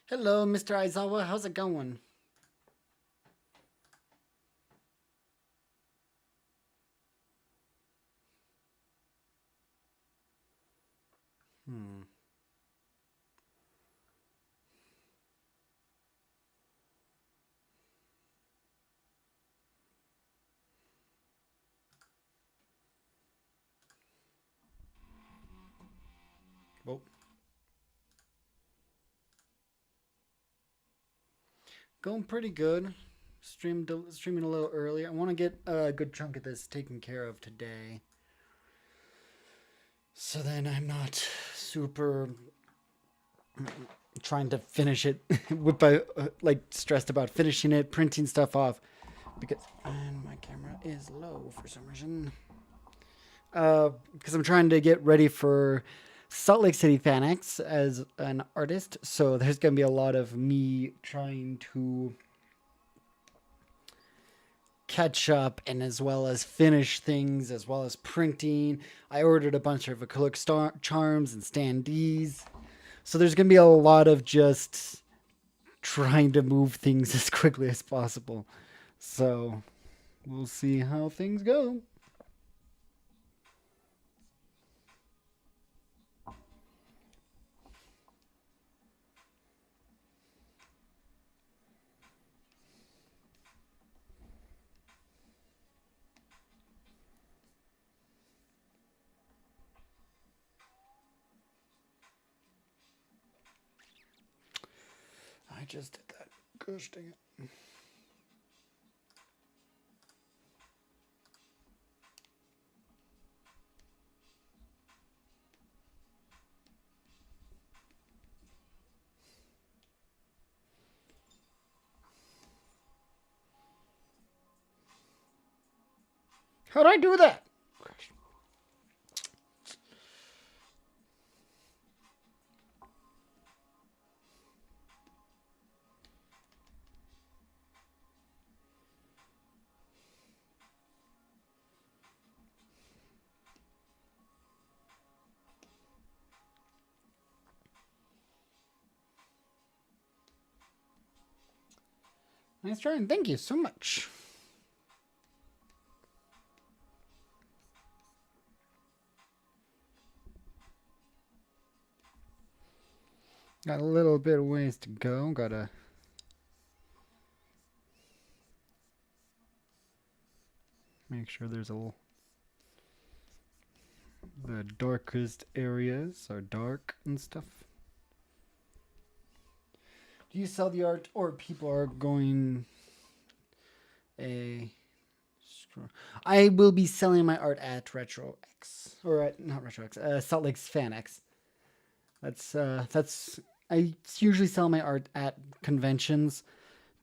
Hello, Mr. Aizawa. How's it going? Hmm. Well, going pretty good. Streaming a little early. I want to get a good chunk of this taken care of today, so then I'm not super trying to finish it with like stressed about finishing it, printing stuff off because and my camera is low for some reason. Because I'm trying to get ready for Salt Lake City FanX as an artist. So there's going to be a lot of me trying to catch up and as well as finish things, as well as printing. I ordered a bunch of acrylic charms and standees. So there's going to be a lot of just trying to move things as quickly as possible. So we'll see how things go. I just did that. Gosh dang it. How'd I do that? Nice try, and thank you so much. Got a little bit of ways to go. Gotta make sure there's a little. The darkest areas are dark and stuff. Do you sell the art, or people are going a? I will be selling my art at Retro X, or at not Retro X, Salt Lake's Fan X. That's I usually sell my art at conventions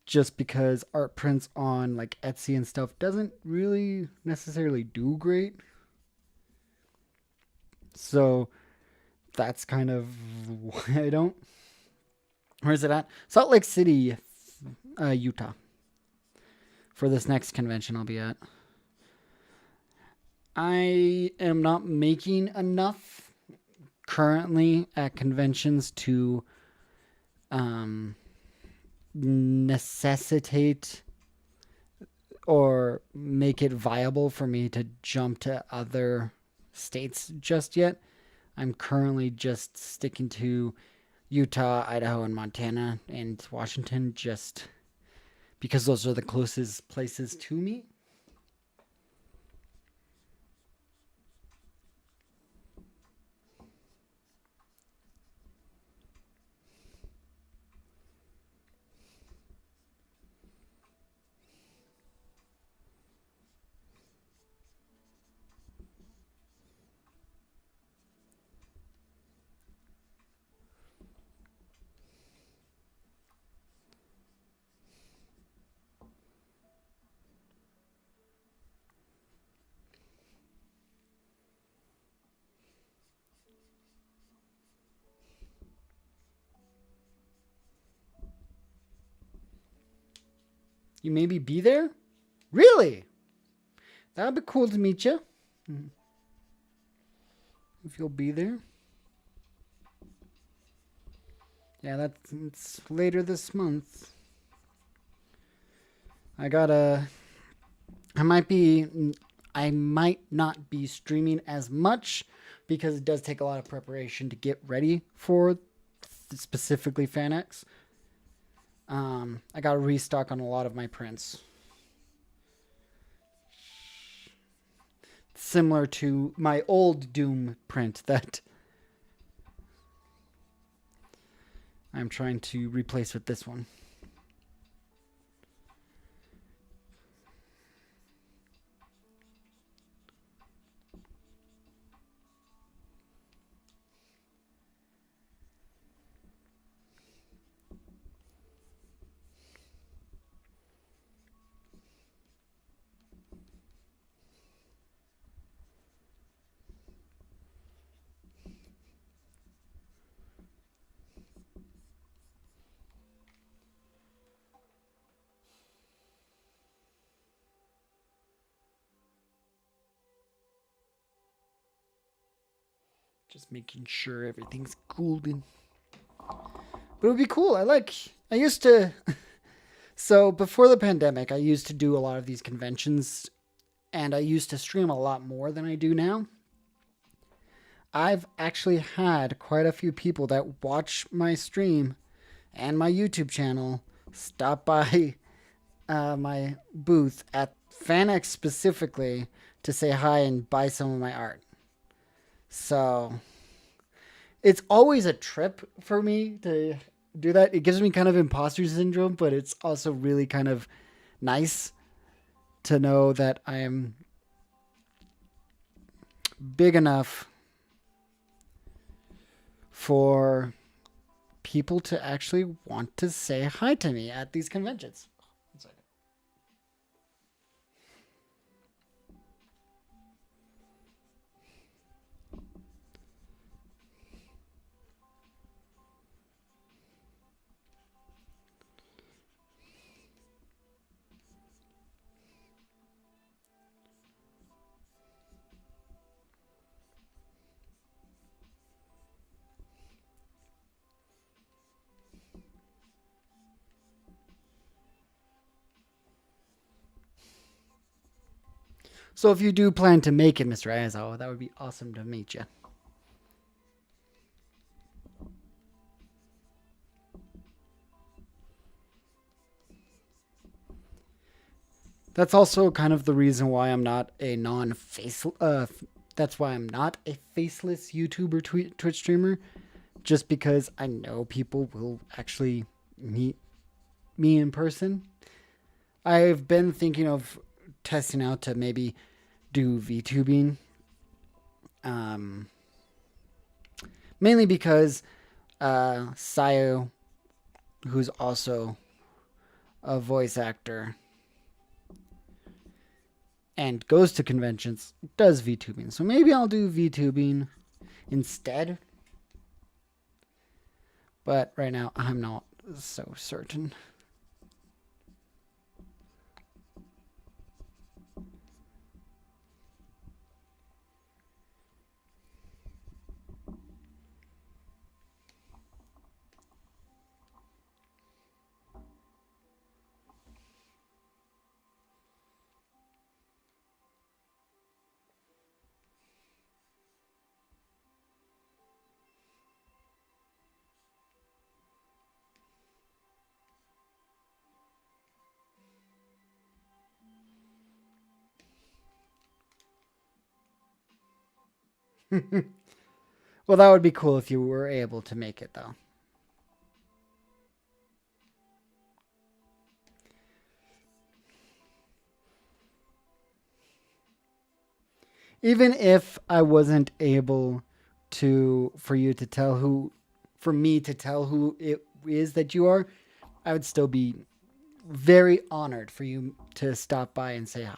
just because art prints on like Etsy and stuff doesn't really necessarily do great. So that's kind of why I don't. Where is it at? Salt Lake City, Utah. For this next convention, I'll be at. I am not making enough currently at conventions to um, necessitate or make it viable for me to jump to other states just yet. I'm currently just sticking to Utah, Idaho, and Montana and Washington just because those are the closest places to me. You maybe be there? Really? That'd be cool to meet you. If you'll be there. Yeah, it's later this month. I gotta. I might be. I might not be streaming as much because it does take a lot of preparation to get ready for specifically FanX. I got to restock on a lot of my prints. Similar to my old Doom print that I'm trying to replace with this one. Just making sure everything's golden. But it would be cool. I used to. So before the pandemic, I used to do a lot of these conventions and I used to stream a lot more than I do now. I've actually had quite a few people that watch my stream and my YouTube channel stop by my booth at FanX specifically to say hi and buy some of my art. So it's always a trip for me to do that. It gives me kind of imposter syndrome, but it's also really kind of nice to know that I am big enough for people to actually want to say hi to me at these conventions. So if you do plan to make it, Mr. Aizawa, that would be awesome to meet you. That's also kind of the reason why I'm not a non-face. That's why I'm not a faceless YouTuber Twitch streamer, just because I know people will actually meet me in person. I've been thinking of testing out to maybe do VTubing. Um, Mainly because Sayo, who's also a voice actor and goes to conventions, does VTubing. So maybe I'll do VTubing instead. But right now, I'm not so certain. Well, that would be cool if you were able to make it, though. Even if I wasn't able for you to tell for me to tell who it is that you are, I would still be very honored for you to stop by and say hi.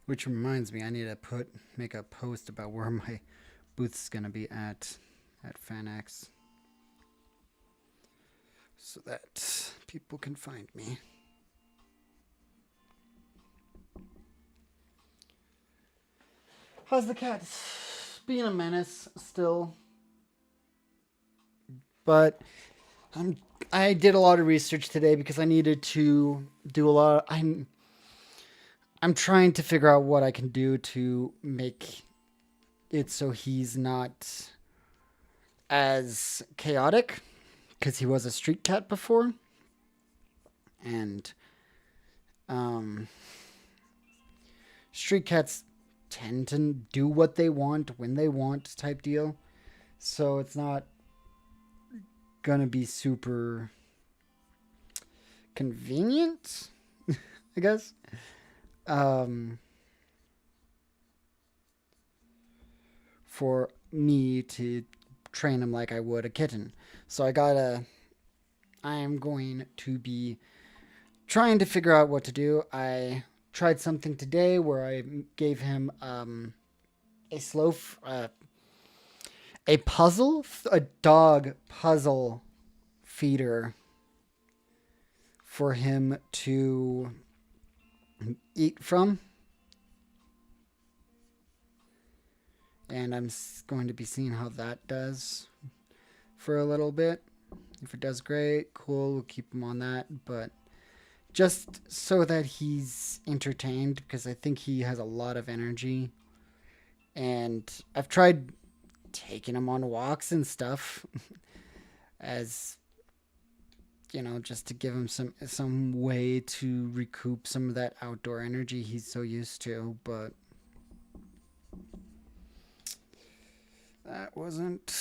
Which reminds me, I need to make a post about where my booth is gonna be at FanX, so that people can find me. How's the cat? Being a menace still, but I did a lot of research today because I needed to do a lot. I'm trying to figure out what I can do to make it so he's not as chaotic, because he was a street cat before, and street cats tend to do what they want when they want type deal. So it's not gonna be super convenient, I guess. For me to train him like I would a kitten. So I am going to be trying to figure out what to do. I tried something today where I gave him a a puzzle, a dog puzzle feeder for him to eat from. And I'm going to be seeing how that does for a little bit. If it does great, cool, we'll keep him on that. But just so that he's entertained, because I think he has a lot of energy. And I've tried taking him on walks and stuff as, you know, just to give him some way to recoup some of that outdoor energy he's so used to. But that wasn't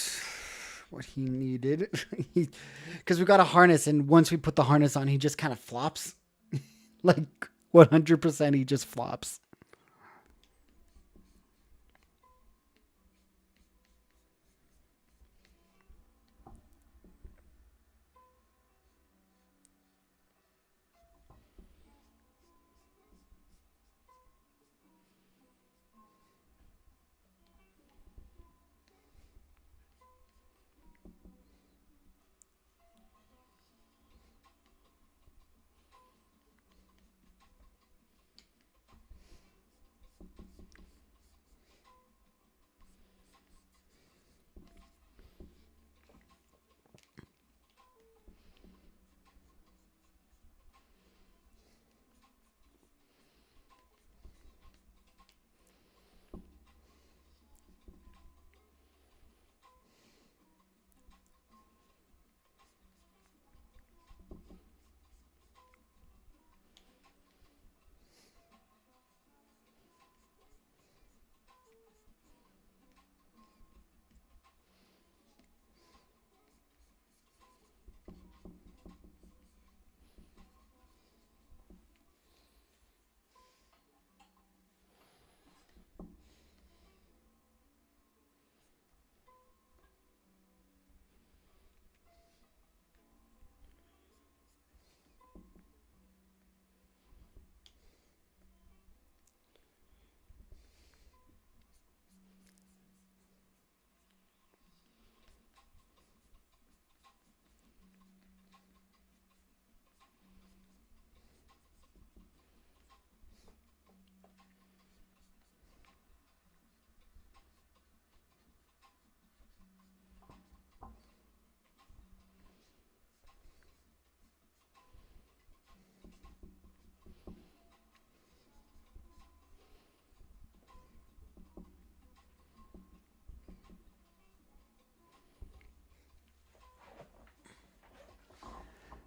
what he needed. Because we got a harness, and once we put the harness on, he just kind of flops. Like 100% he just flops.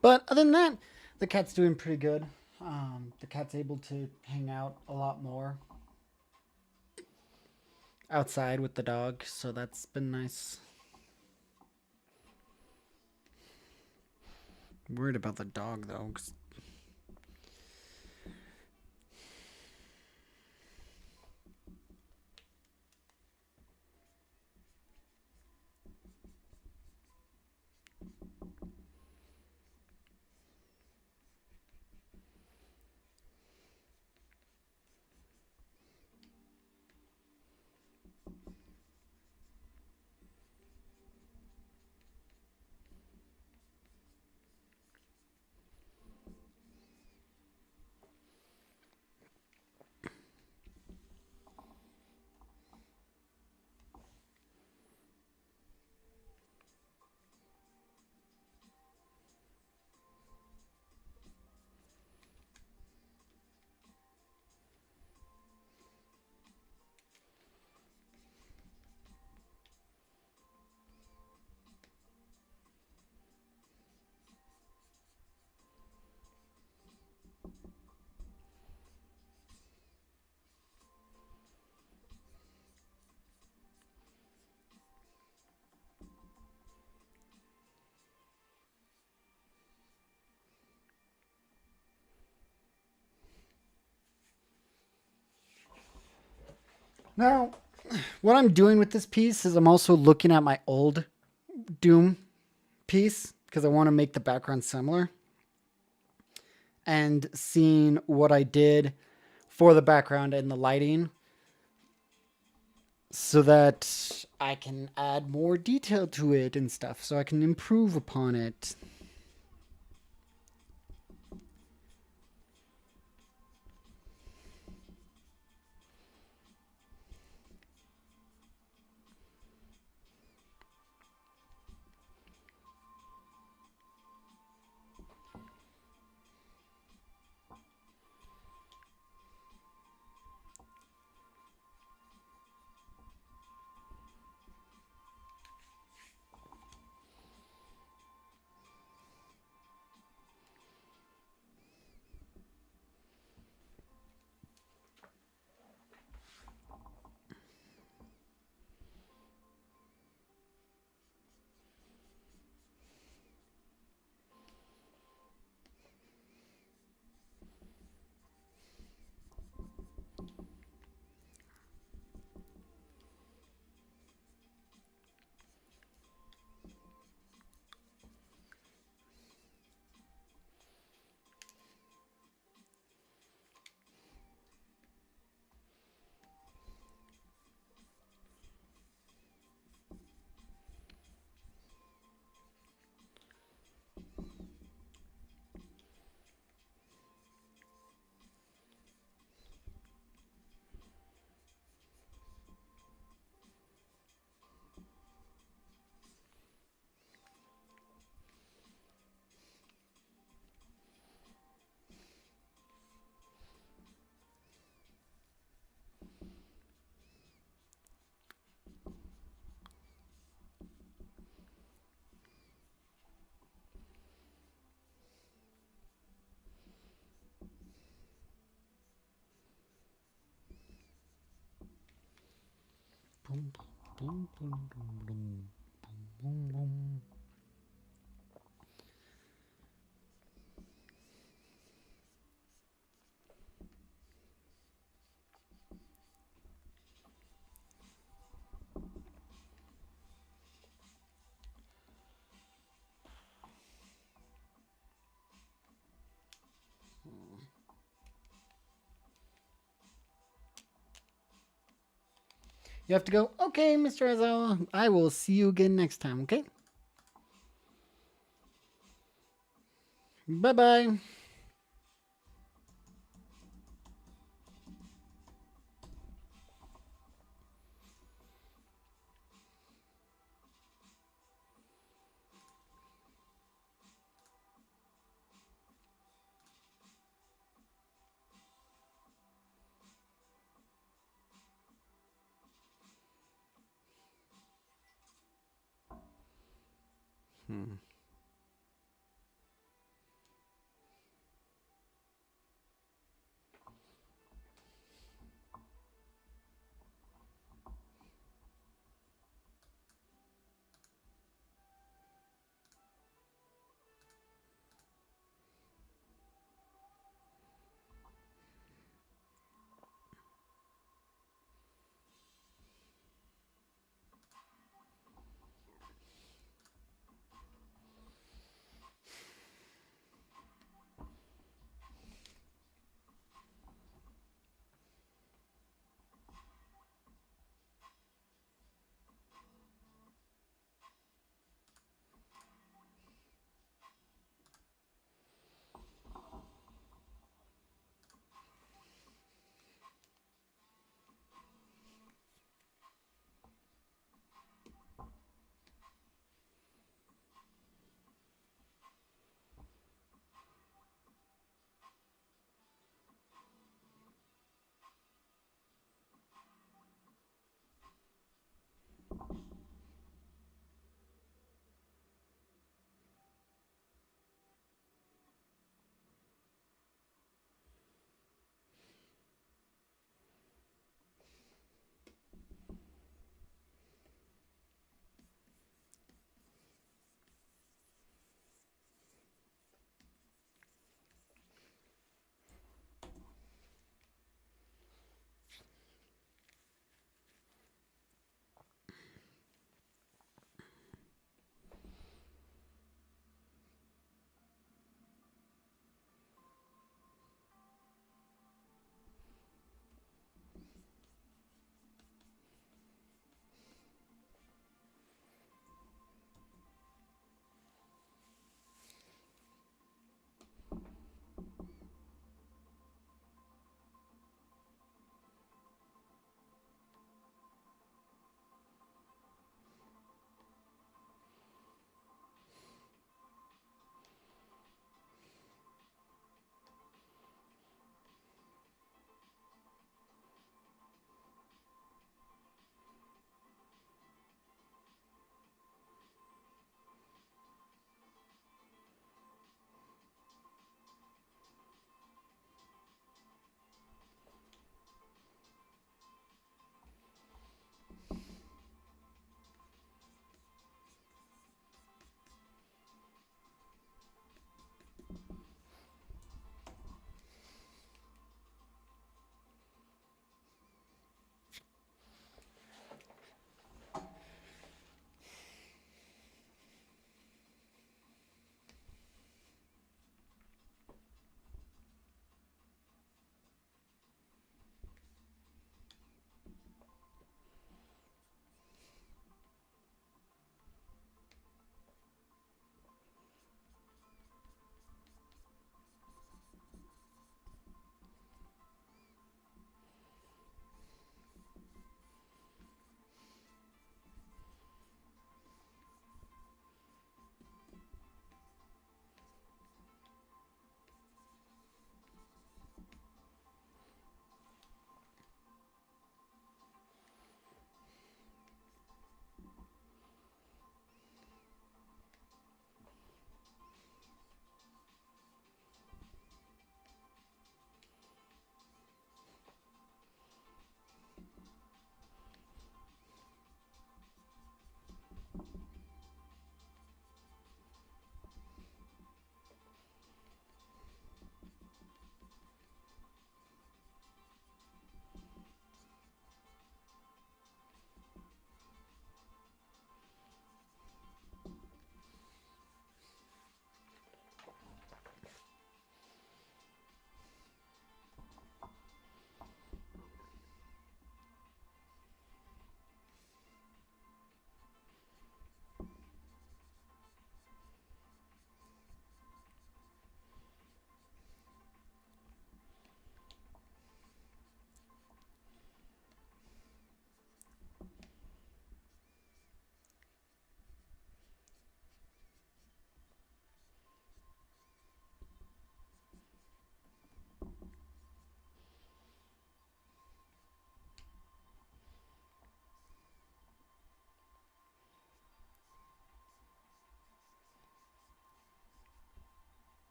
But other than that, the cat's doing pretty good. The cat's able to hang out a lot more outside with the dog, so that's been nice. I'm worried about the dog though, 'cause Now, what I'm doing with this piece is I'm also looking at my old Doom piece because I want to make the background similar and seeing what I did for the background and the lighting so that I can add more detail to it and stuff so I can improve upon it. Boom, boom, boom, boom, boom, boom, boom. You have to go, okay, Mr. Azawa, I will see you again next time, okay? Bye bye.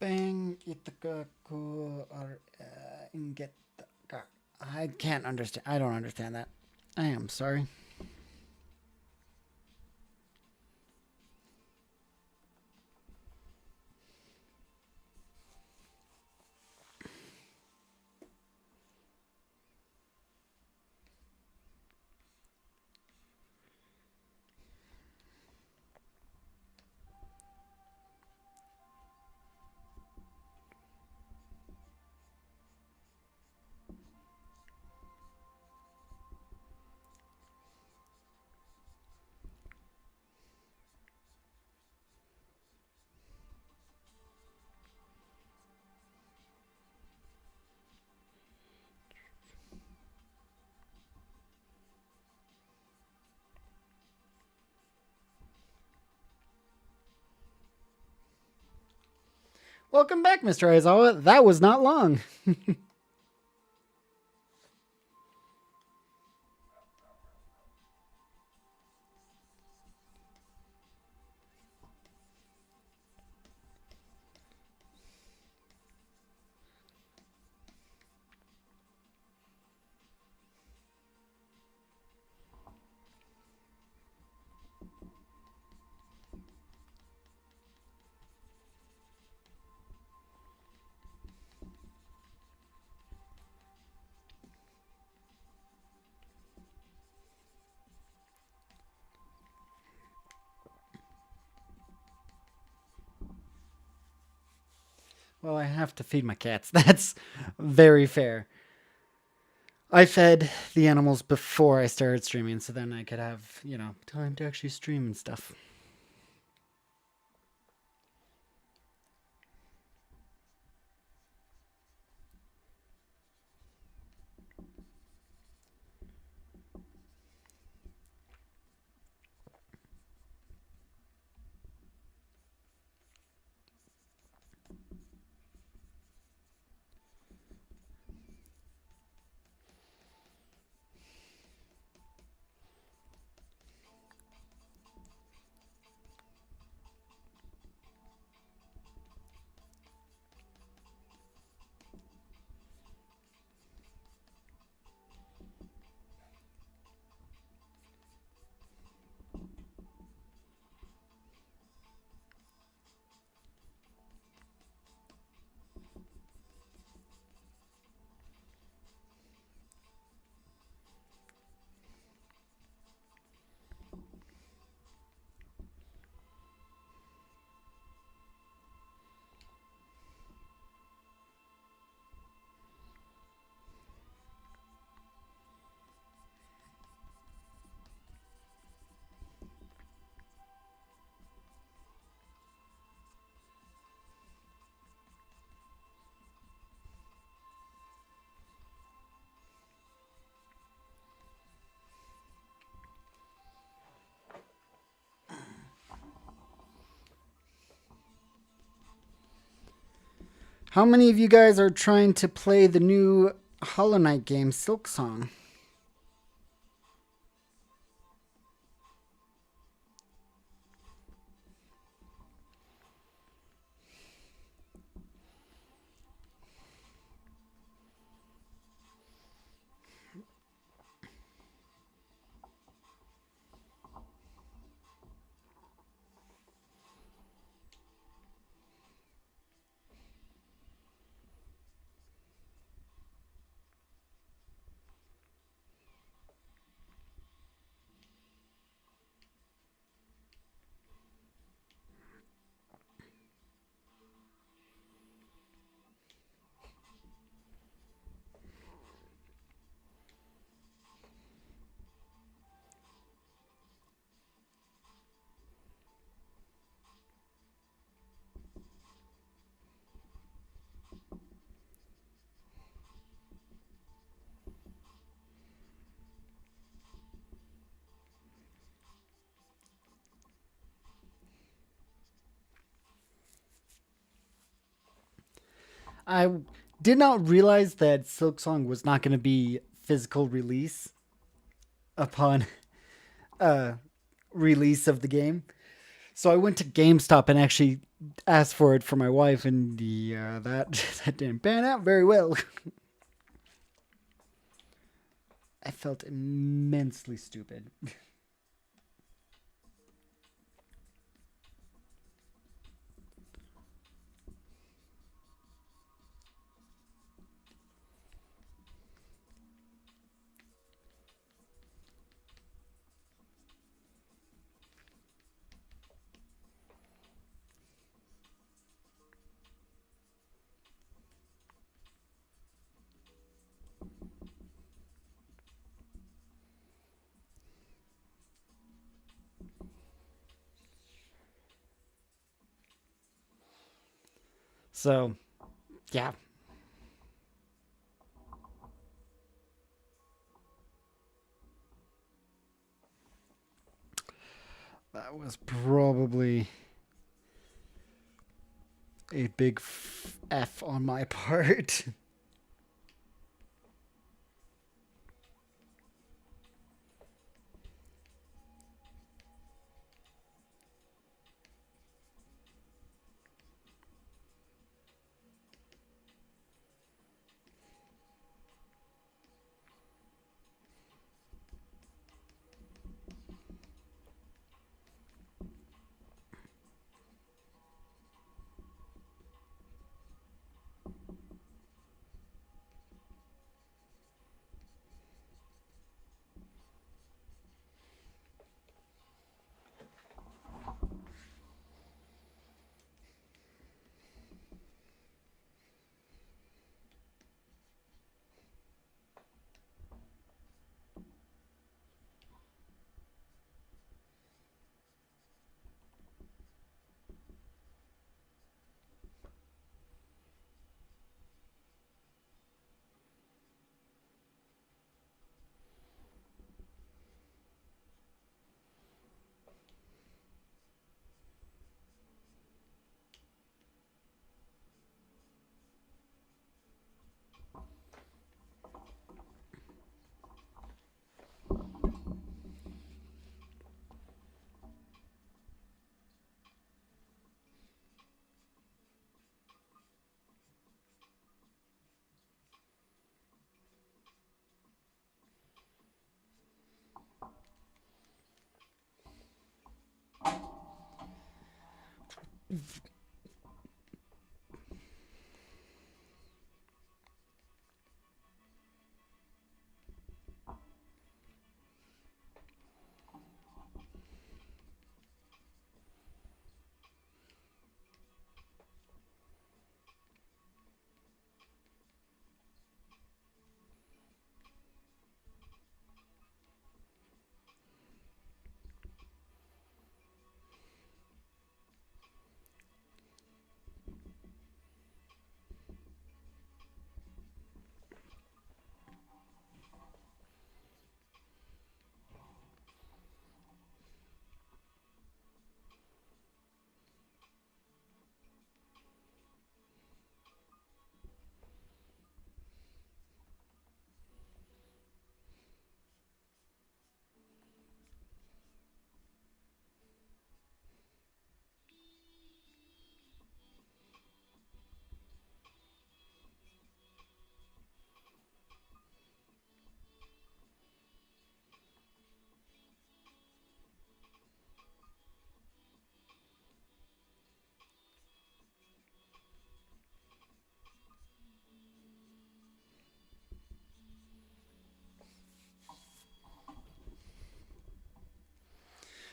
bang itako or get. I can't understand. I don't understand that. I am sorry. Welcome back, Mr. Aizawa. That was not long. Well, I have to feed my cats. That's very fair. I fed the animals before I started streaming, so then I could have, time to actually stream and stuff. How many of you guys are trying to play the new Hollow Knight game, Silksong? I did not realize that Silksong was not going to be physical release upon release of the game. So I went to GameStop and actually asked for it for my wife, and that that didn't pan out very well. I felt immensely stupid. So, yeah, that was probably a big F on my part.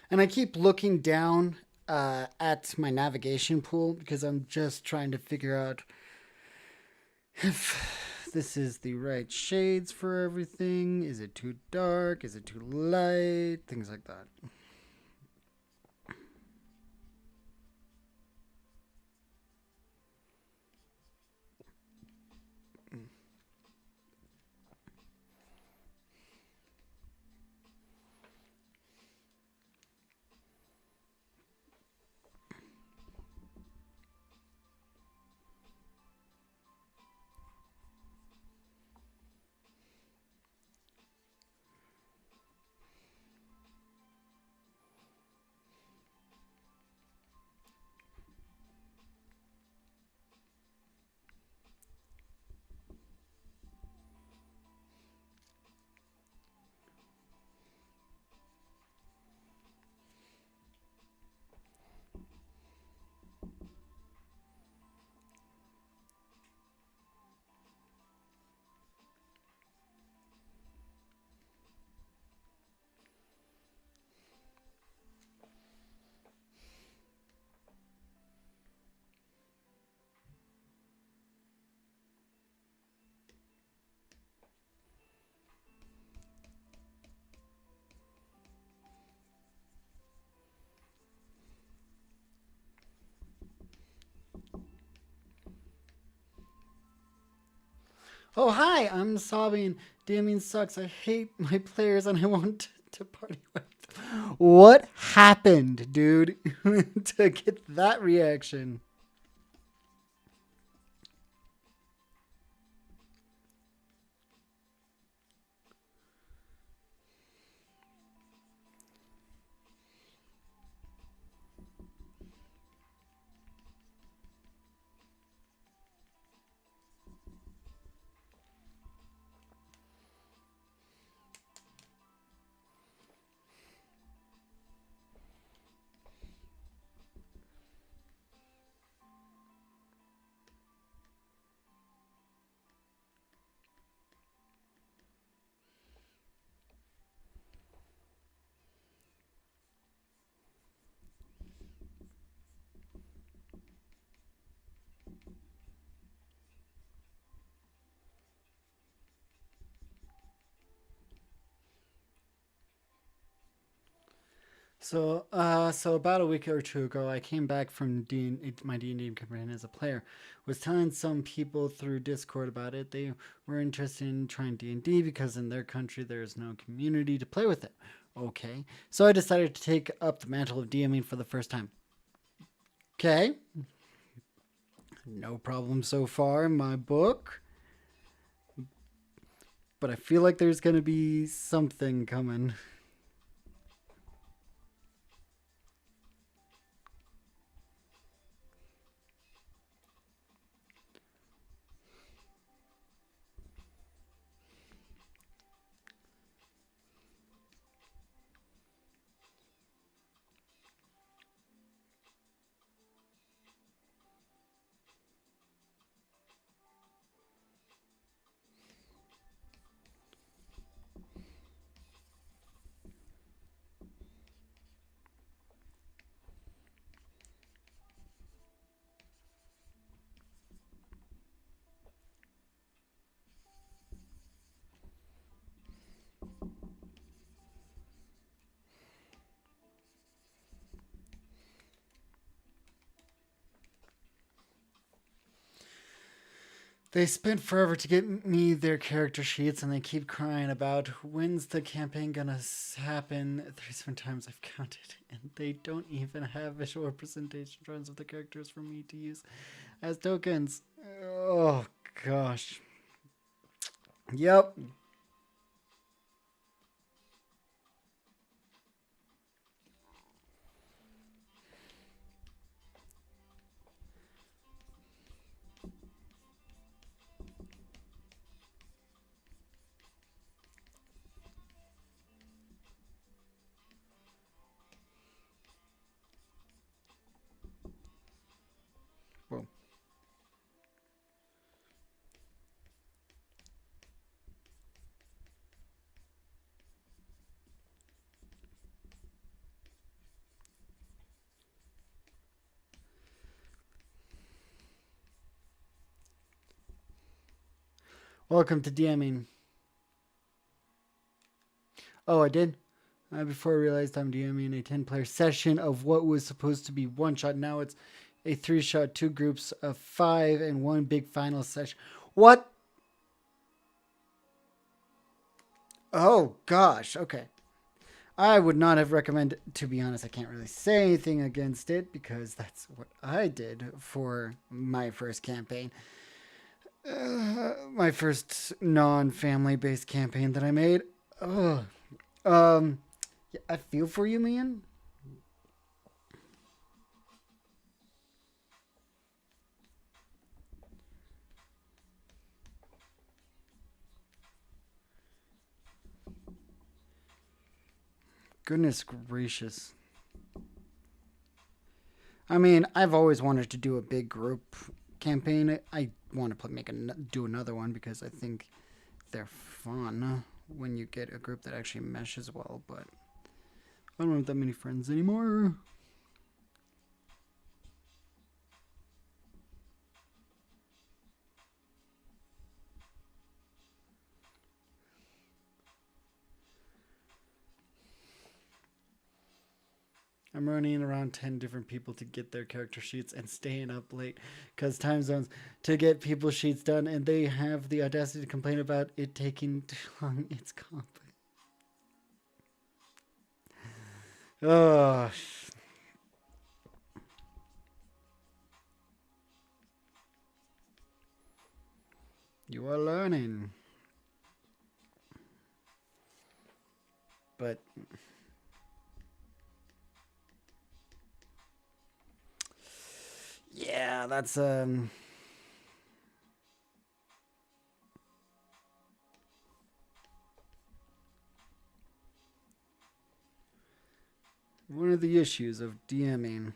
And I keep looking down at my navigation pool because I'm just trying to figure out if this is the right shades for everything. Is it too dark? Is it too light? Things like that. Oh, hi, I'm sobbing. DMing sucks. I hate my players and I want to party with them. What happened, dude, to get that reaction? So about a week or two ago, I came back from my D&D campaign as a player. Was telling some people through Discord about it. They were interested in trying D&D because in their country there is no community to play with it. Okay, so I decided to take up the mantle of DMing for the first time. Okay, no problem so far in my book, but I feel like there's gonna be something coming. They spent forever to get me their character sheets, and they keep crying about when's the campaign gonna happen. 37 times I've counted, and they don't even have visual representation drawings of the characters for me to use as tokens. Oh gosh. Yep. Well, welcome to DMing. Oh, I did. Before I realized I'm DMing a 10-player session of what was supposed to be one shot. Now it's a 3-shot, 2 groups of 5, and 1 big final session. What? Oh gosh. Okay. I would not have recommended. To be honest, I can't really say anything against it because that's what I did for my first campaign. My first non-family based campaign that I made. Ugh. Um, yeah, I feel for you, man. Goodness gracious. I mean, I've always wanted to do a big group campaign. I want to do another one because I think they're fun when you get a group that actually meshes well. But I don't have that many friends anymore. I'm running around 10 different people to get their character sheets and staying up late because time zones to get people's sheets done, and they have the audacity to complain about it taking too long. It's complex. Oh, you are learning. But yeah, that's one of the issues of DMing.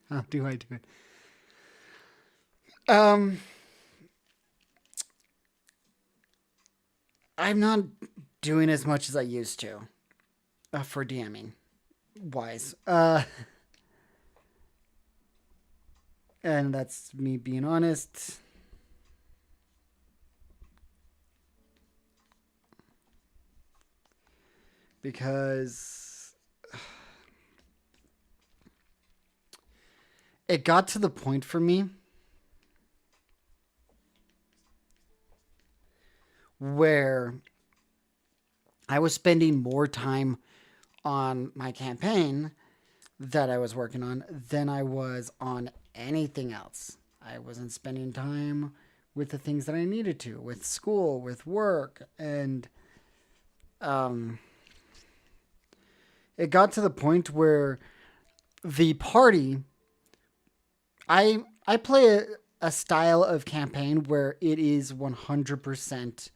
How do I do it? Um, I'm not doing as much as I used to for DMing wise. And that's me being honest. Because it got to the point for me where I was spending more time on my campaign that I was working on than I was on anything else. I wasn't spending time with the things that I needed to, with school, with work, and um, it got to the point where the party, I play a style of campaign where it is 100%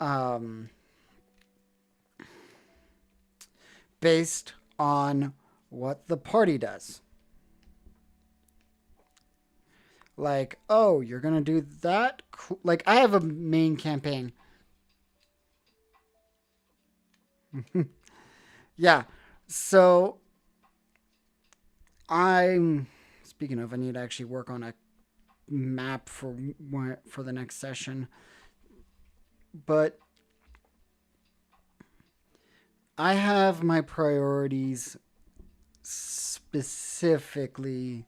um, based on what the party does. Like, oh, you're gonna do that? Like, I have a main campaign. Yeah. So I'm speaking of, I need to actually work on a map for the next session. But I have my priorities specifically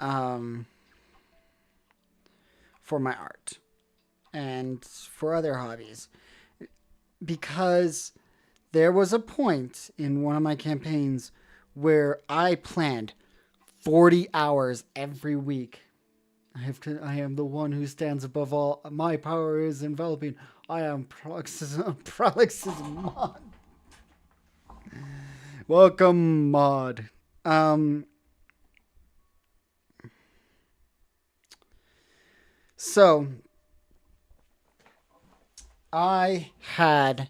um, for my art and for other hobbies because there was a point in one of my campaigns where I planned 40 hours every week. I am the one who stands above all. My power is enveloping. I am Paroxysm Mod. Welcome, Mod. So I had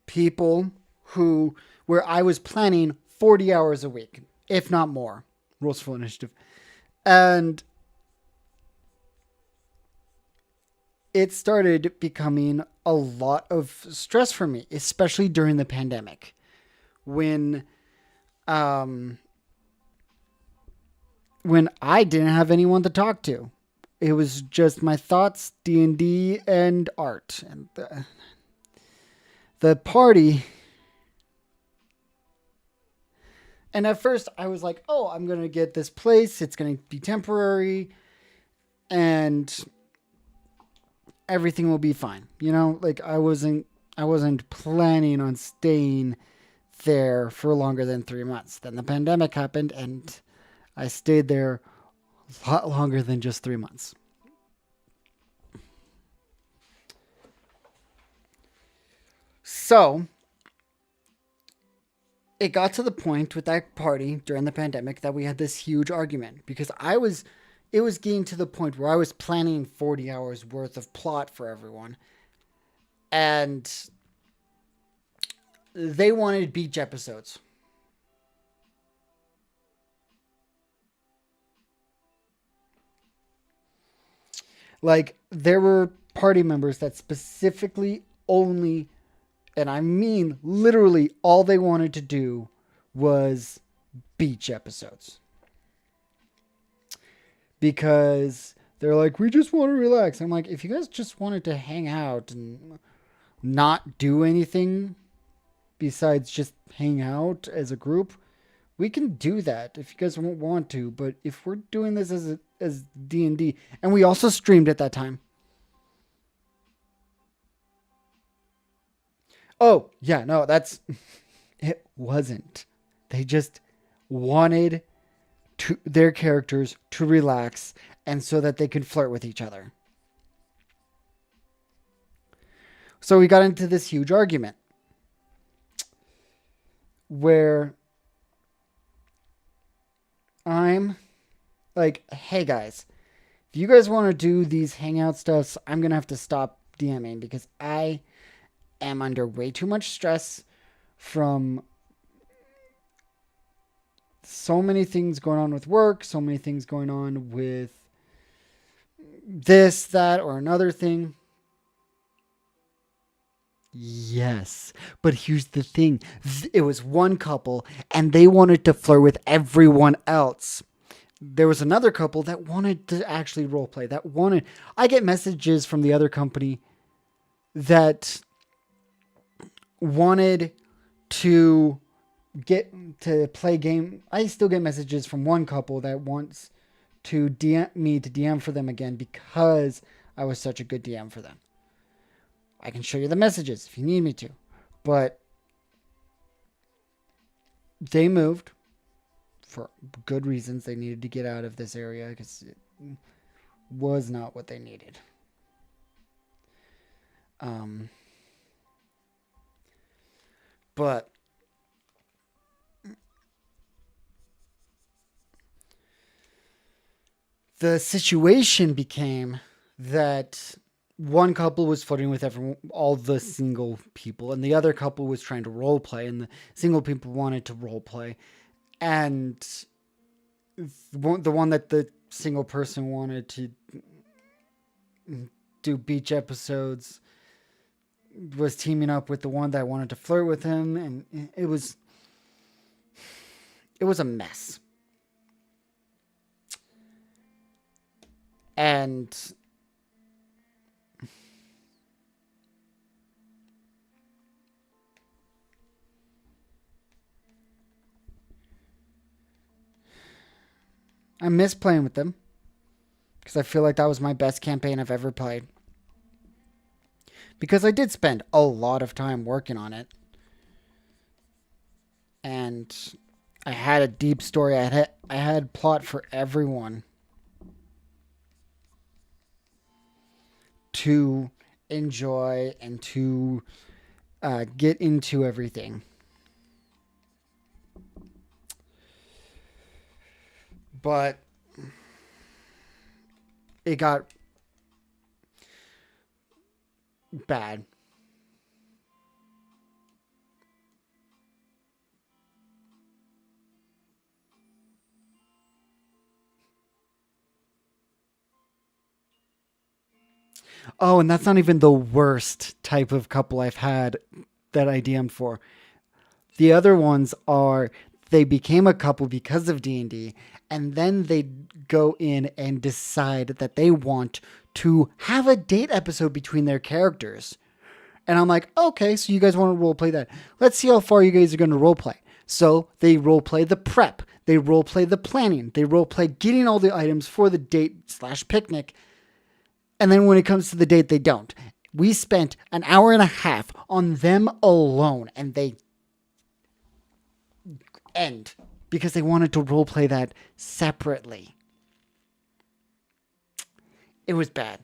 people where I was planning 40 hours a week, if not more. Rules for initiative. And it started becoming a lot of stress for me, especially during the pandemic um, when I didn't have anyone to talk to. It was just my thoughts, D&D, and art. And the party. And at first I was like, oh, I'm going to get this place. It's going to be temporary. And everything will be fine. You know, like I wasn't planning on staying there for longer than 3 months. Then the pandemic happened and I stayed there a lot longer than just 3 months. So it got to the point with that party during the pandemic that we had this huge argument because it was getting to the point where I was planning 40 hours worth of plot for everyone. And they wanted beach episodes. Like, there were party members that specifically only, and I mean literally all they wanted to do was beach episodes. Because they're like, we just want to relax. I'm like, if you guys just wanted to hang out and not do anything besides just hang out as a group, we can do that if you guys won't want to. But if we're doing this as D&D, and we also streamed at that time. Oh, yeah, no, that's it wasn't. They just wanted their characters to relax and so that they could flirt with each other. So we got into this huge argument where I'm like, hey guys, if you guys want to do these hangout stuffs, I'm going to have to stop DMing because I am under way too much stress from so many things going on with work, so many things going on with this, that, or another thing. Yes. But here's the thing. It was one couple and they wanted to flirt with everyone else. There was another couple that wanted to actually roleplay. I get messages from the other company that wanted to get to play game. I still get messages from one couple that wants to DM me to DM for them again because I was such a good DM for them. I can show you the messages if you need me to. But they moved for good reasons. They needed to get out of this area because it was not what they needed. But the situation became that one couple was flirting with all the single people, and the other couple was trying to role play, and the single people wanted to role play, and the one that the single person wanted to do beach episodes was teaming up with the one that wanted to flirt with him, and it was a mess. And I miss playing with them because I feel like that was my best campaign I've ever played. Because I did spend a lot of time working on it. And I had a deep story. I had plot for everyone to enjoy and to get into everything. But it got bad. Oh, and that's not even the worst type of couple I've had that I DM'd for. The other ones are they became a couple because of D&D, and then they go in and decide that they want to have a date episode between their characters. And I'm like, okay, so you guys want to role play that. Let's see how far you guys are going to role play. So they role play the prep. They role play the planning. They role play getting all the items for the date/picnic. And then when it comes to the date, they don't. We spent an hour and a half on them alone, and they end because they wanted to role play that separately. It was bad.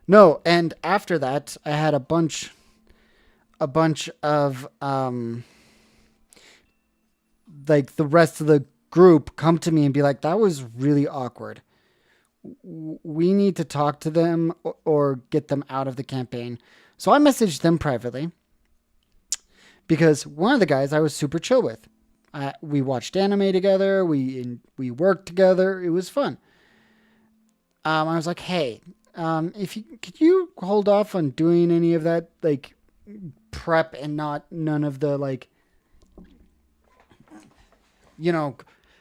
No, and after that, I had a bunch of like the rest of the group come to me and be like, "That was really awkward. We need to talk to them or get them out of the campaign." So I messaged them privately because one of the guys I was super chill with. We watched anime together. We worked together. It was fun. I was like, "Hey, if you could you hold off on doing any of that like prep and not none of the like you know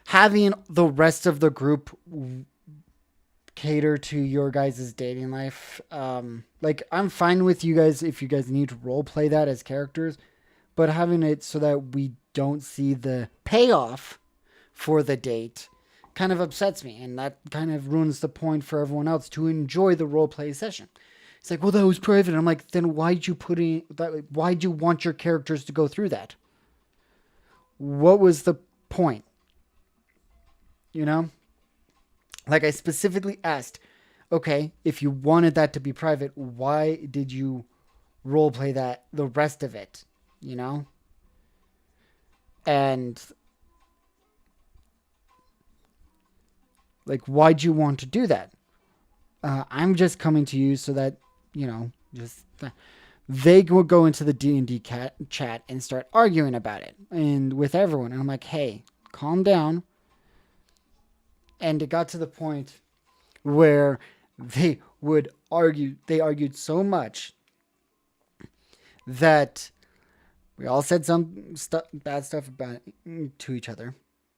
having the rest of the group cater to your guys' dating life. Like I'm fine with you guys if you guys need to role play that as characters, but having it so that we don't see the payoff for the date kind of upsets me, and that kind of ruins the point for everyone else to enjoy the role play session. It's like, well, that was private. I'm like, then why'd you put in that? Why'd you want your characters to go through that? What was the point? You know, like I specifically asked, okay, if you wanted that to be private, why did you role play that the rest of it? You know, and like, why'd you want to do that? I'm just coming to you so that just they would go into the D&D chat and start arguing about it and with everyone. And I'm like, hey, calm down. And it got to the point where they would argue. They argued so much that we all said some bad stuff about it to each other.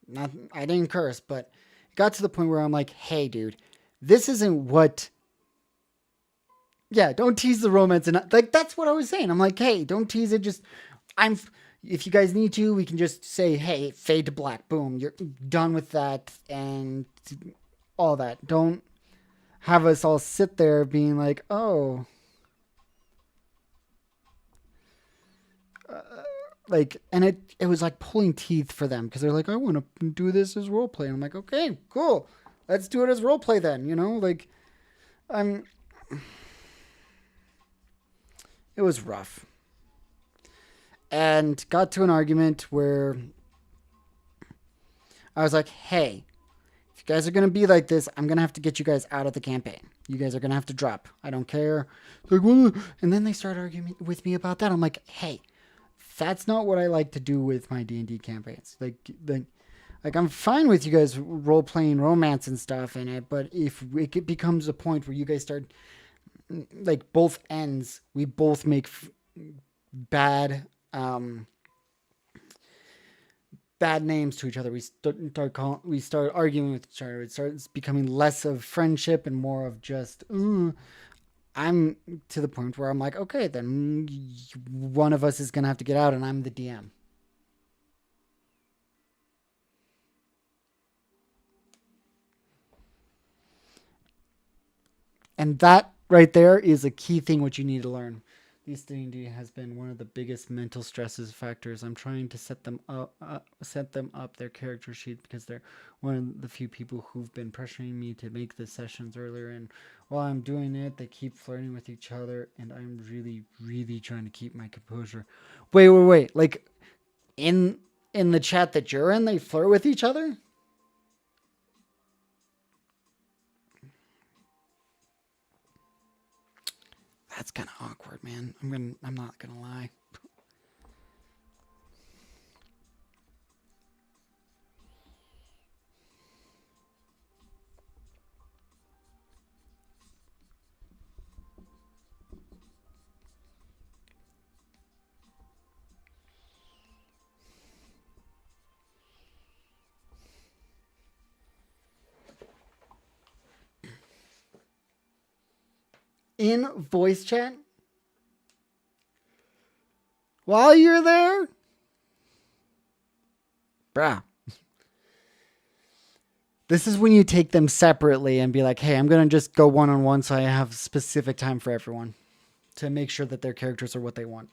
Not, I didn't curse, but it got to the point where I'm like, hey, dude, this isn't what. Yeah, don't tease the romance, and like that's what I was saying. I'm like, hey, don't tease it. Just I'm. If you guys need to, we can just say, hey, fade to black. Boom, you're done with that, and all that. Don't have us all sit there being like, oh, like, and it was like pulling teeth for them because they're like, I want to do this as role play. And I'm like, okay, cool, let's do it as role play then. Like I'm. It was rough, and got to an argument where I was like, hey, if you guys are going to be like this, I'm going to have to get you guys out of the campaign. You guys are going to have to drop. I don't care. Like, well, and then they start arguing with me about that. I'm like, hey, that's not what I like to do with my D&D campaigns. Like I'm fine with you guys role playing romance and stuff in it, but if it becomes a point where you guys start like both ends, we both make bad bad names to each other. We start arguing with each other. It starts becoming less of friendship and more of just. I'm to the point where I'm like, okay, then one of us is gonna have to get out, and I'm the DM. And that right there is a key thing what you need to learn. This D&D has been one of the biggest mental stresses factors. I'm trying to set them up their character sheet because they're one of the few people who've been pressuring me to make the sessions earlier. And while I'm doing it, they keep flirting with each other, and I'm really, really trying to keep my composure. Wait! Like in the chat that you're in, they flirt with each other. That's kind of awkward, man. I'm not gonna lie. In voice chat while you're there, bruh. This is when you take them separately and be like, hey, I'm gonna just go one on one so I have specific time for everyone to make sure that their characters are what they want.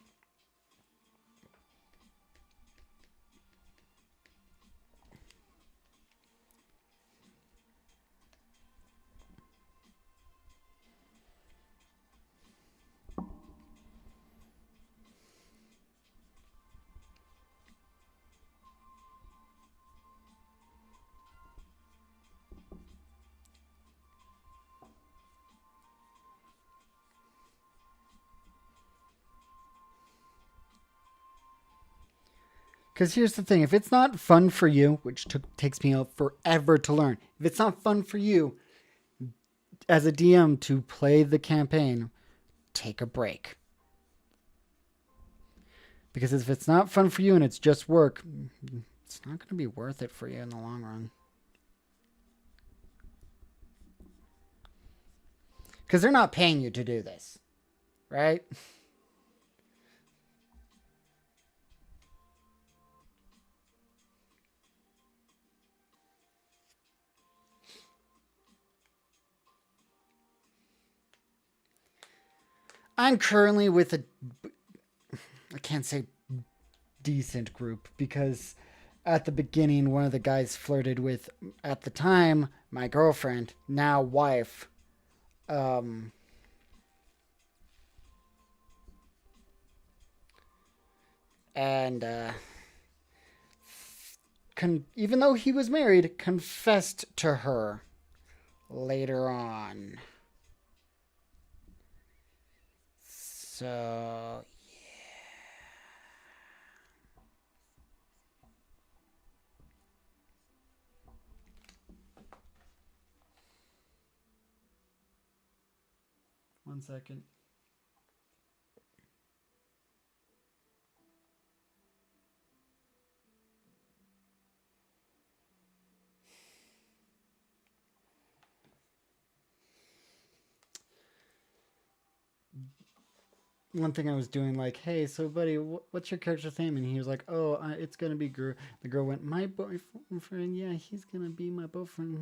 Because here's the thing: if it's not fun for you, which takes me forever to learn, if it's not fun for you as a DM to play the campaign, take a break. Because if it's not fun for you and it's just work, it's not going to be worth it for you in the long run. Because they're not paying you to do this, right? I'm currently with I can't say decent group, because at the beginning, one of the guys flirted with, at the time, my girlfriend, now wife. And even though he was married, confessed to her later on. So, one second. One thing I was doing, like, hey, so buddy, what's your character's name? And he was like, oh, it's gonna be Gru. The girl went, my boyfriend, yeah, he's gonna be my boyfriend.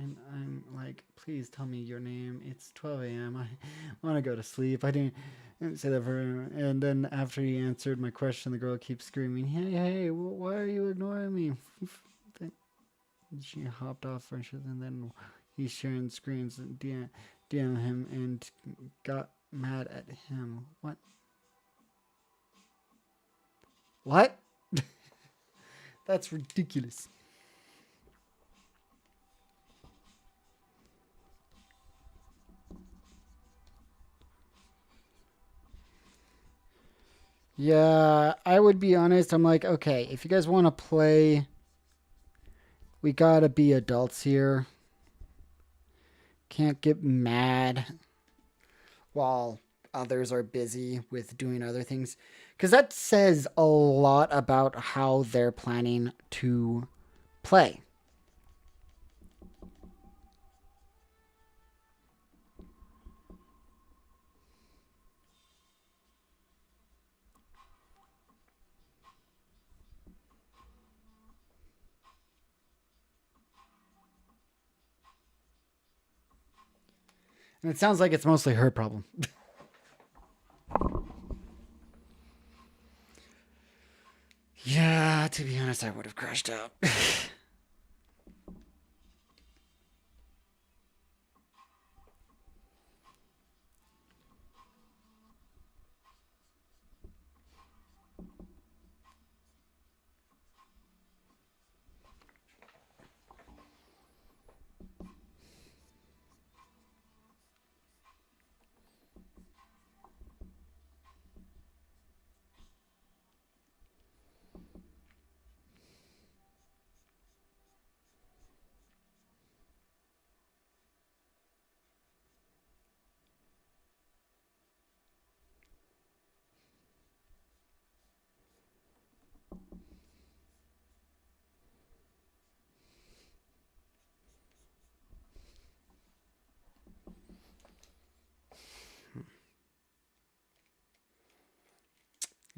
And I'm like, please tell me your name. It's 12 a.m. I want to go to sleep. I didn't say that for him. And then after he answered my question, the girl keeps screaming, hey, why are you ignoring me? She hopped off and then he's sharing screens and DM him and got mad at him. What? That's ridiculous. Yeah, I would be honest. I'm like, okay, if you guys want to play, we gotta be adults here. Can't get mad while others are busy with doing other things. Because that says a lot about how they're planning to play. And it sounds like it's mostly her problem. Yeah, to be honest, I would have crashed out.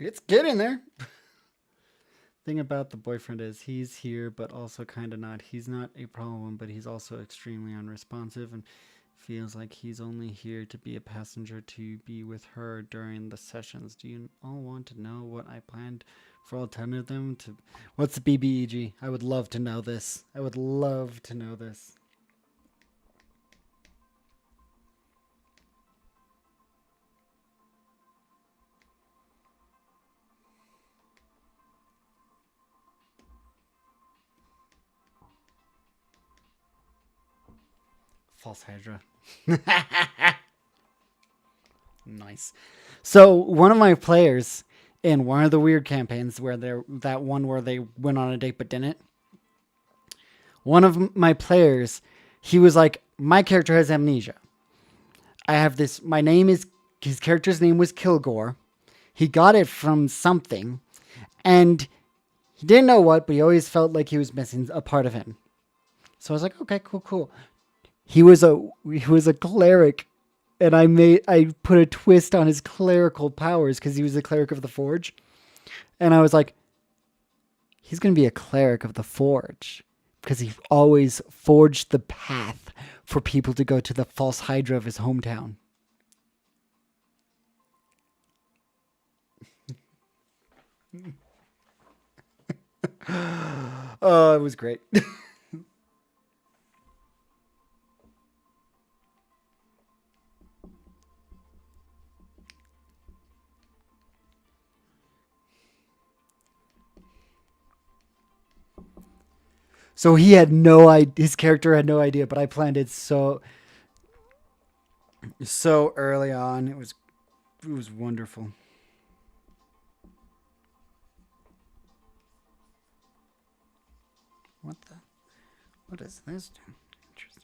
It's getting there. Thing about the boyfriend is he's here, but also kind of not. He's not a problem, but he's also extremely unresponsive and feels like he's only here to be a passenger to be with her during the sessions. Do you all want to know what I planned for all 10 of them? What's the BBEG? I would love to know this. I would love to know this. False Hydra. Nice. So one of my players in one of the weird campaigns where there that one where they went on a date but didn't. One of my players, he was like, my character has amnesia. I have this. My name is his character's name was Kilgore. He got it from something, and he didn't know what, but he always felt like he was missing a part of him. So I was like, okay, cool, cool. He was a cleric, and I put a twist on his clerical powers because he was a cleric of the Forge, and I was like, he's gonna be a cleric of the Forge because he always forged the path for people to go to the false Hydra of his hometown. Oh, it was great. So he had no idea. His character had no idea, but I planned it so early on. It was wonderful. What the? What is this? Interesting.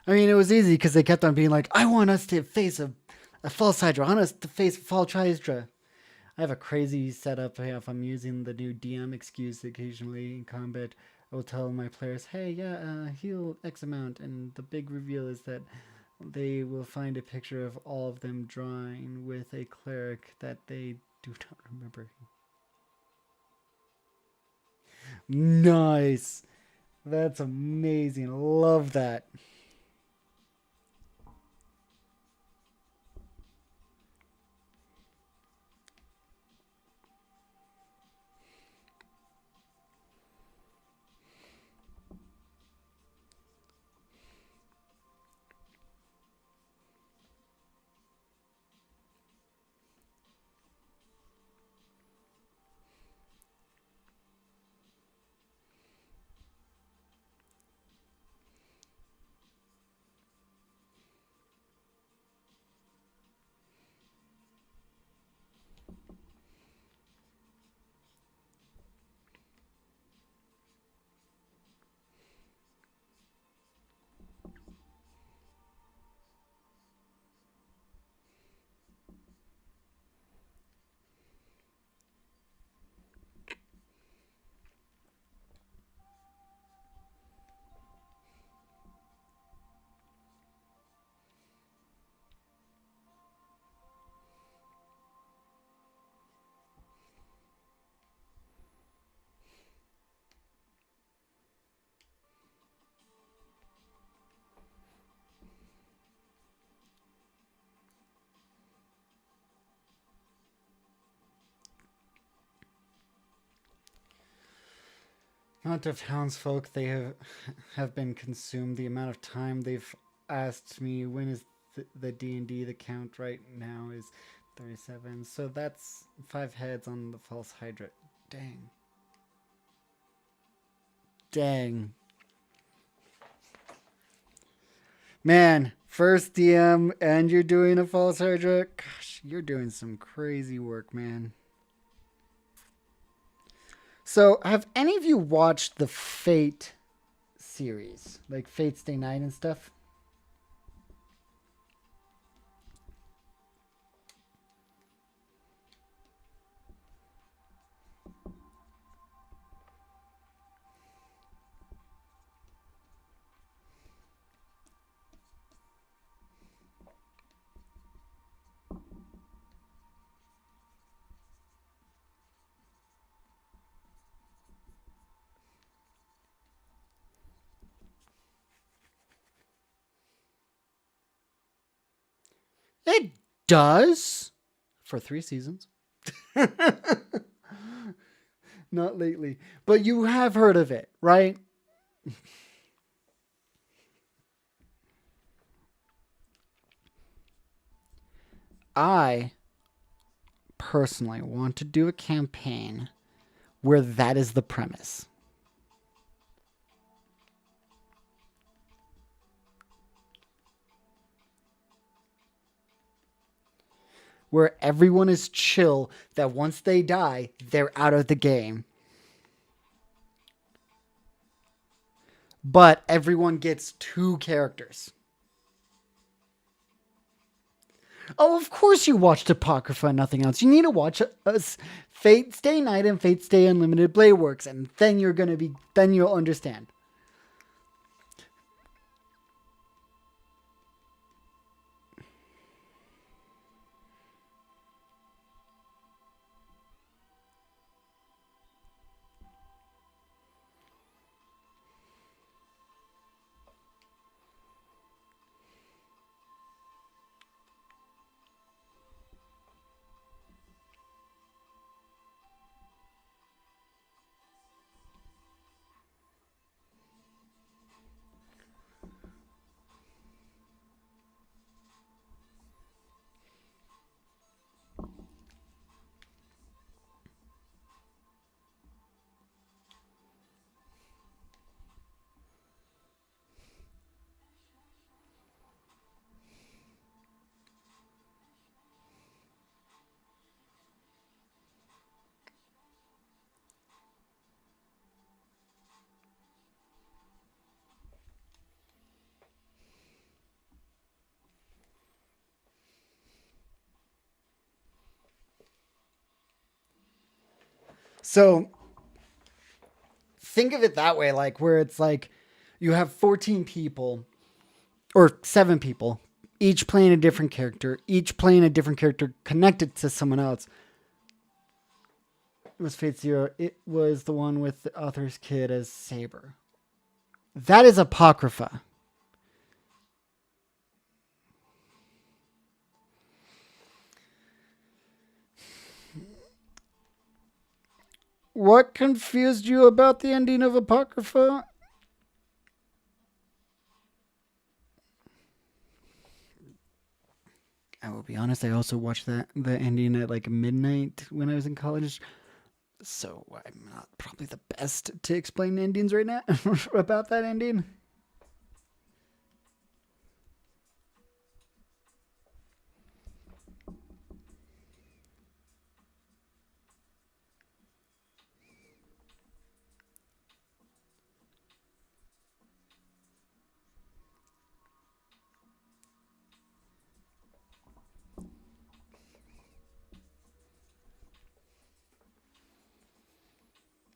I mean, it was easy because they kept on being like, "I want us to face a false Hydra. I want us to face a false Hydra." I have a crazy setup. If I'm using the new DM excuse occasionally in combat, I will tell my players, "Hey, yeah, heal X amount," and the big reveal is that they will find a picture of all of them drawing with a cleric that they do not remember. Nice. That's amazing. Love that. Amount of townsfolk they have been consumed. The amount of time they've asked me when is the D&D. The count right now is 37. So that's 5 heads on the false Hydra. Dang. Dang. Man, first DM and you're doing a false Hydra. Gosh, you're doing some crazy work, man. So, have any of you watched the Fate series, like Fate Stay Night and stuff? It does for 3 seasons. Not lately, but you have heard of it, right? I personally want to do a campaign where that is the premise. Where everyone is chill, that once they die, they're out of the game. But everyone gets 2 characters. Oh, of course you watched Apocrypha and nothing else. You need to watch Fate Stay Night and Fate Stay Unlimited Blade Works, and then then you'll understand. So think of it that way, like where it's like you have 14 people or 7 people, each playing a different character, each playing a different character connected to someone else. It was Fate Zero. It was the one with the author's kid as Saber. That is Apocrypha. What confused you about the ending of Apocrypha? I will be honest, I also watched the ending at like midnight when I was in college. So I'm not probably the best to explain endings right now about that ending.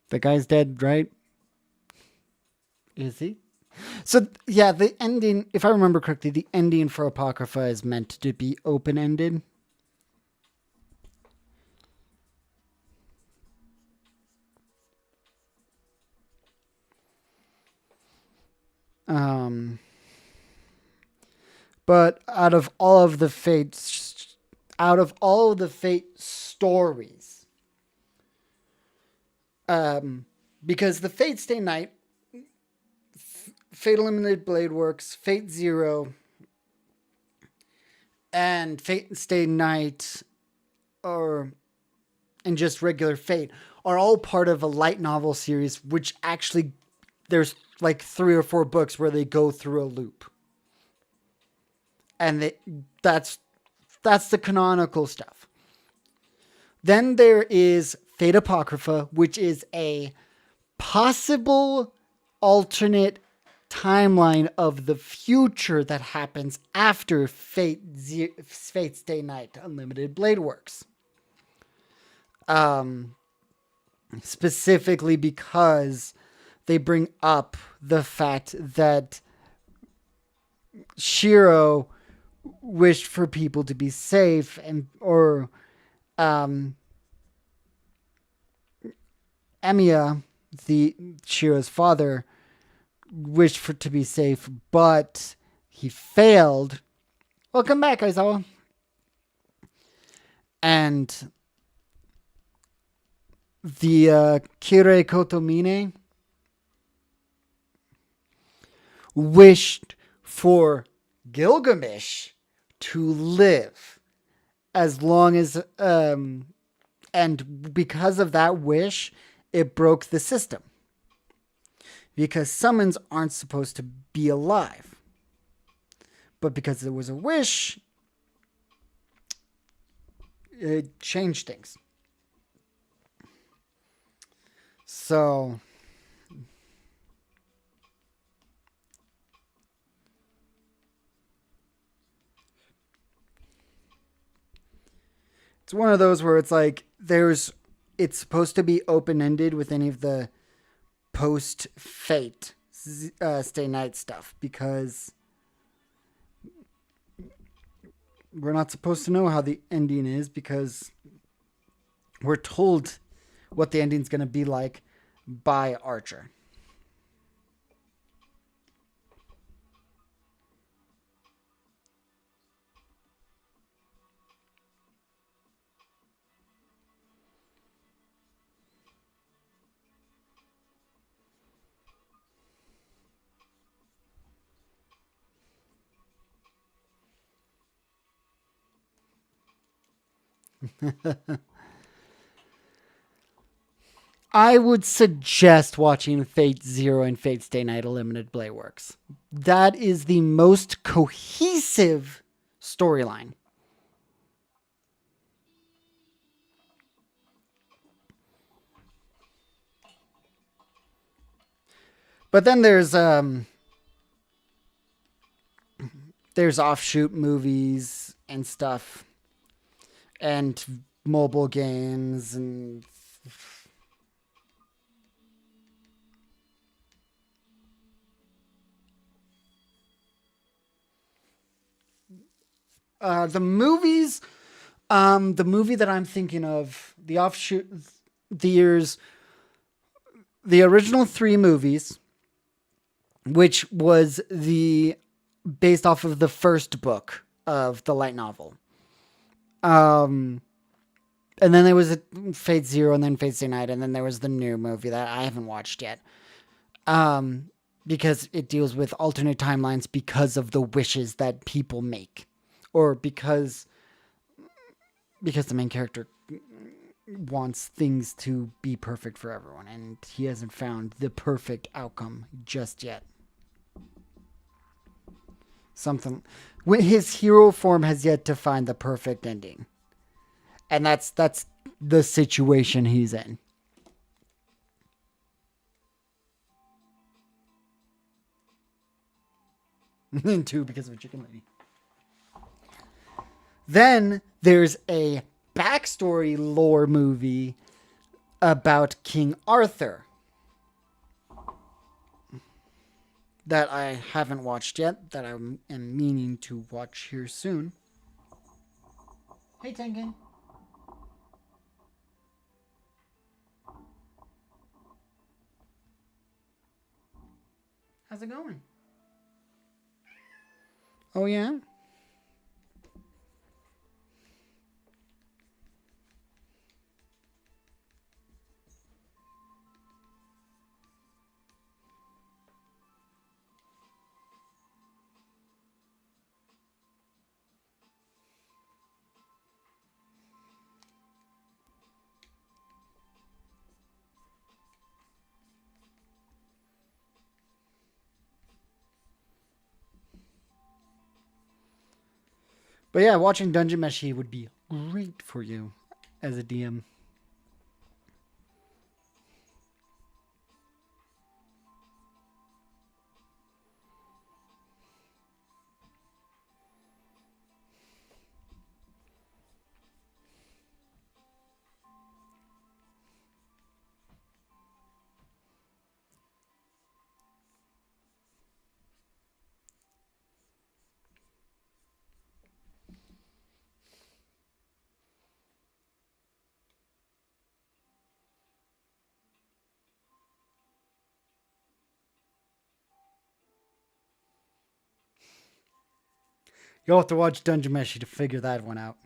The guy's dead, right? Is he? So yeah, the ending, if I remember correctly, the ending for Apocrypha is meant to be open-ended. Um, but out of all of the Fate stories, because the Fate Stay Night, Fate Unlimited Blade Works, Fate Zero, and Fate Stay Night, or and just regular Fate, are all part of a light novel series, which actually there's like 3 or 4 books where they go through a loop, and that's the canonical stuff. Then there is Fate Apocrypha, which is a possible alternate timeline of the future that happens after Fate Stay Night Unlimited Blade Works. Specifically because they bring up the fact that Shiro wished for people to be safe, Emiya, the Shiro's father, wished to be safe, but he failed. Welcome back, Aizawa. And the Kire Kotomine wished for Gilgamesh to live as long as and because of that wish, it broke the system. Because summons aren't supposed to be alive. But because there was a wish, it changed things. So it's one of those where it's like it's supposed to be open ended with any of the post fate stay night stuff because we're not supposed to know how the ending is because we're told what the ending's going to be like by Archer. I would suggest watching Fate Zero and Fate Stay Night Limited Blade Works. That is the most cohesive storyline. But then there's offshoot movies and stuff and mobile games and the movies. The movie that I'm thinking of, the offshoot, there's the original three movies, which was the based off of the first book of the light novel. Um, and then there was a Fate Zero, and then Fate Stay Night, and then there was the new movie that I haven't watched yet. Because it deals with alternate timelines because of the wishes that people make, or because the main character wants things to be perfect for everyone, and he hasn't found the perfect outcome just yet. Something his hero form has yet to find the perfect ending, and that's the situation he's in. And two because of a chicken lady. Then there's a backstory lore movie about King Arthur that I haven't watched yet, that I am meaning to watch here soon. Hey, Tengen. How's it going? Oh, yeah? But yeah, watching Dungeon Meshi would be great for you as a DM. You'll have to watch Dungeon Meshi to figure that one out.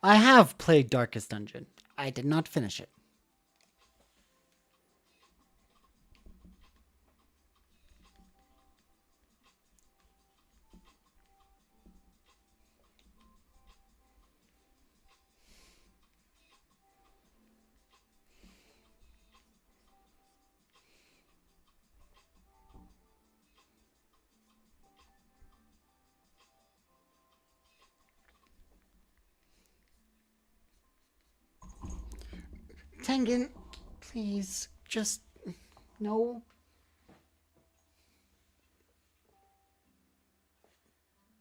I have played Darkest Dungeon. I did not finish it. Tengen, please, just no.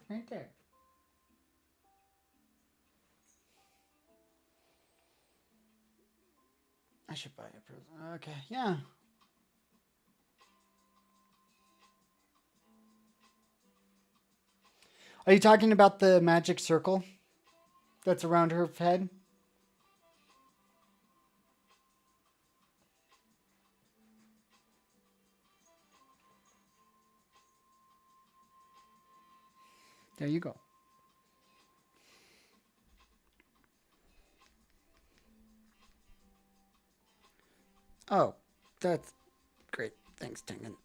Right there. I should buy a present. Okay, yeah. Are you talking about the magic circle that's around her head? There you go. Oh, that's great. Thanks, Tengen.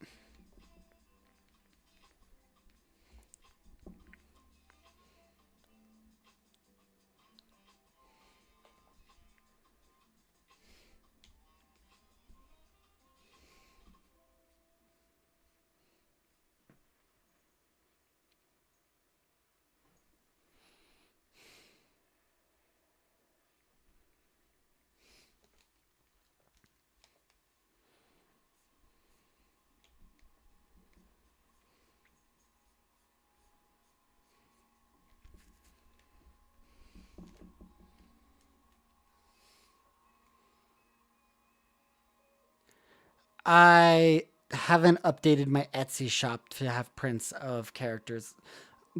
I haven't updated my Etsy shop to have prints of characters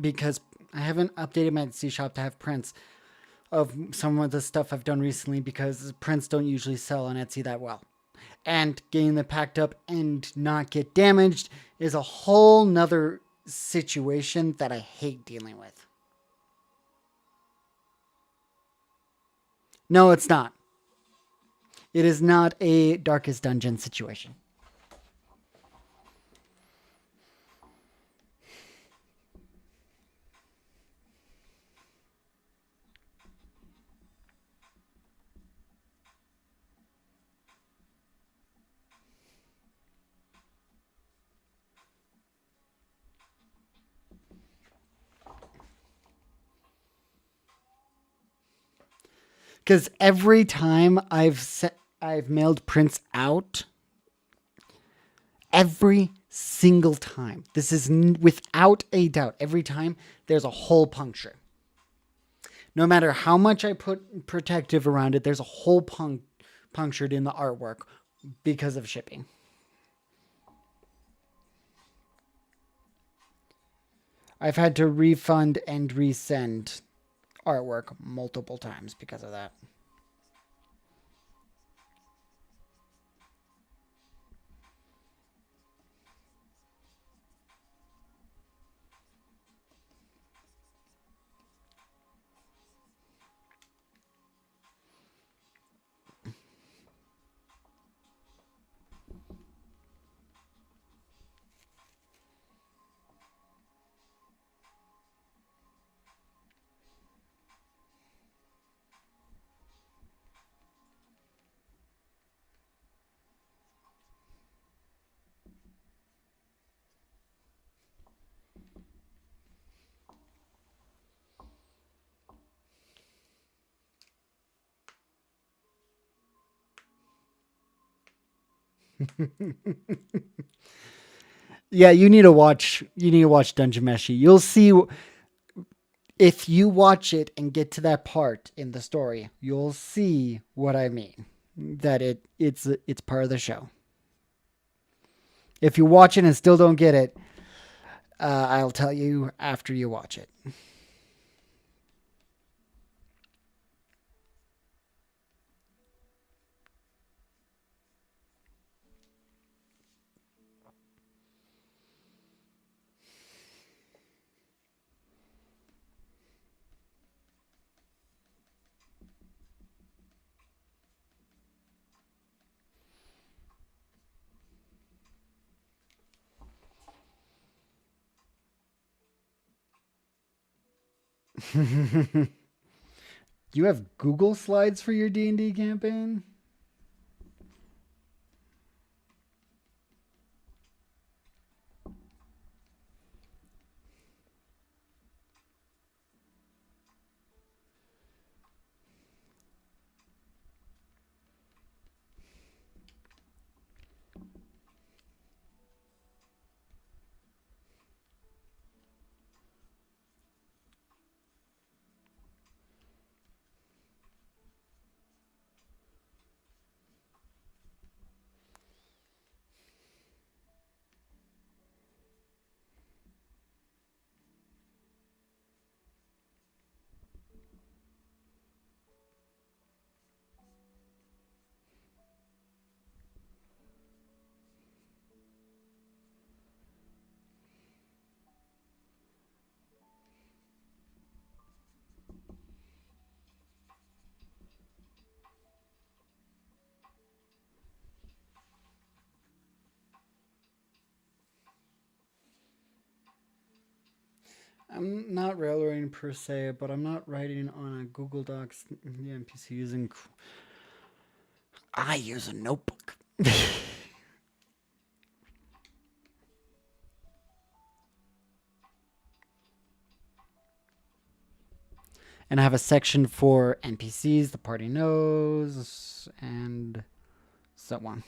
because I haven't updated my Etsy shop to have prints of some of the stuff I've done recently because prints don't usually sell on Etsy that well. And getting them packed up and not get damaged is a whole nother situation that I hate dealing with. No, it's not. It is not a Darkest Dungeon situation. Because every time I've mailed prints out, every single time, this is without a doubt, every time there's a hole puncture. No matter how much I put protective around it, there's a hole punctured in the artwork because of shipping. I've had to refund and resend artwork multiple times because of that. Yeah, you need to watch. You need to watch Dungeon Meshi. You'll see if you watch it and get to that part in the story. You'll see what I mean. That it's part of the show. If you watch it and still don't get it, I'll tell you after you watch it. You have Google Slides for your D&D campaign? I'm not railroading per se, but I'm not writing on a Google Docs the NPC using. I use a notebook. And I have a section for NPCs the party knows, and so on.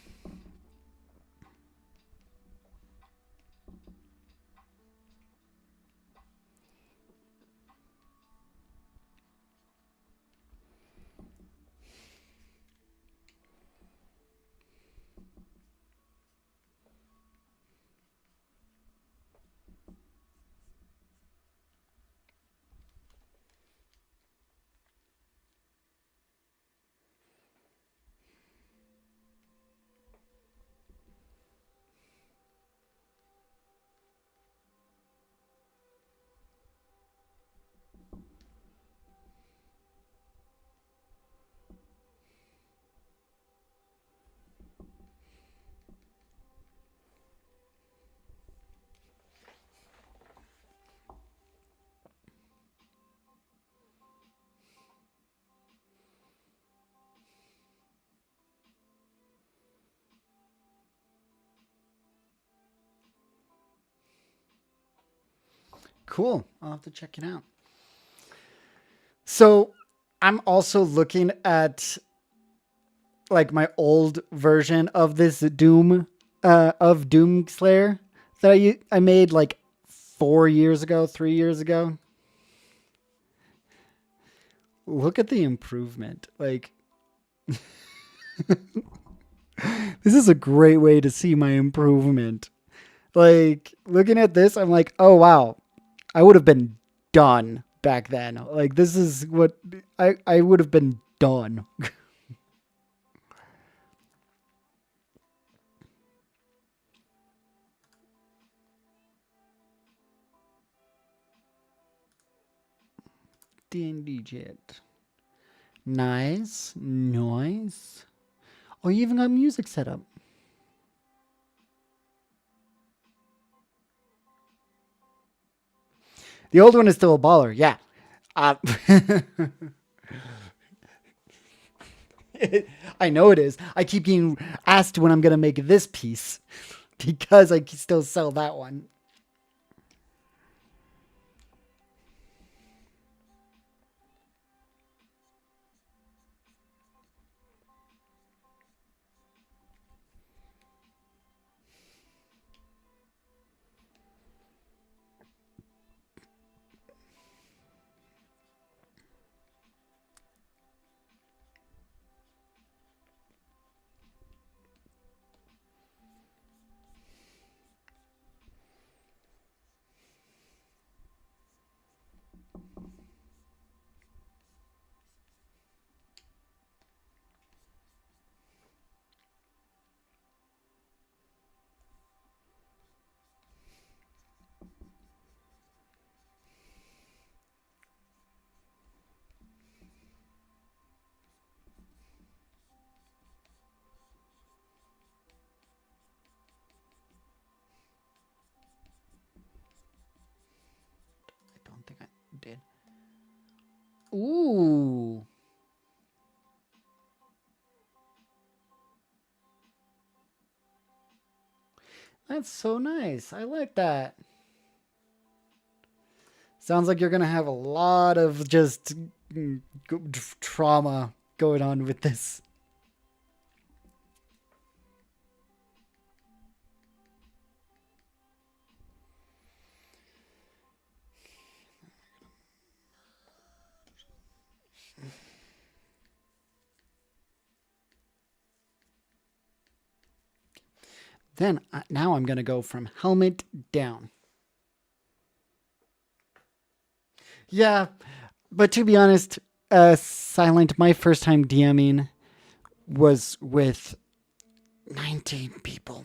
Cool. I'll have to check it out. So I'm also looking at like my old version of this Doom of Doom Slayer that I made like 4 years ago, 3 years ago. Look at the improvement. Like this is a great way to see my improvement. Like looking at this, I'm like, oh wow, I would have been done back then. Like this is what I would have been done. D&D jet. Nice, nice. Oh, you even got music set up. The old one is still a baller, yeah. Uh, I know it is. I keep getting asked when I'm gonna make this piece because I can still sell that one. Ooh. That's so nice. I like that. Sounds like you're going to have a lot of just trauma going on with this. Then now I'm going to go from helmet down. Yeah, but to be honest, Silent, my first time DMing was with 19 people.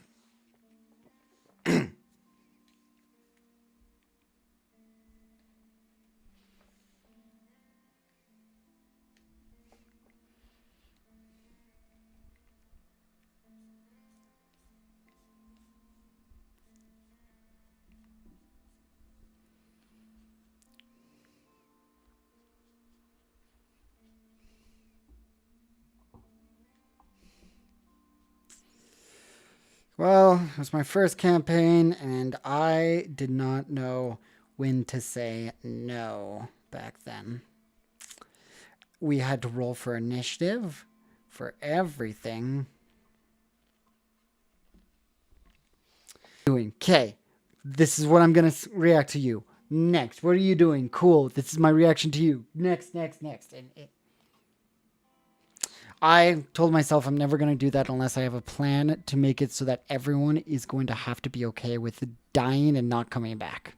Well, it was my first campaign, and I did not know when to say no back then. We had to roll for initiative for everything. Okay, this is what I'm going to react to you. Next, what are you doing? Cool, this is my reaction to you. Next. And I told myself I'm never going to do that unless I have a plan to make it so that everyone is going to have to be okay with dying and not coming back.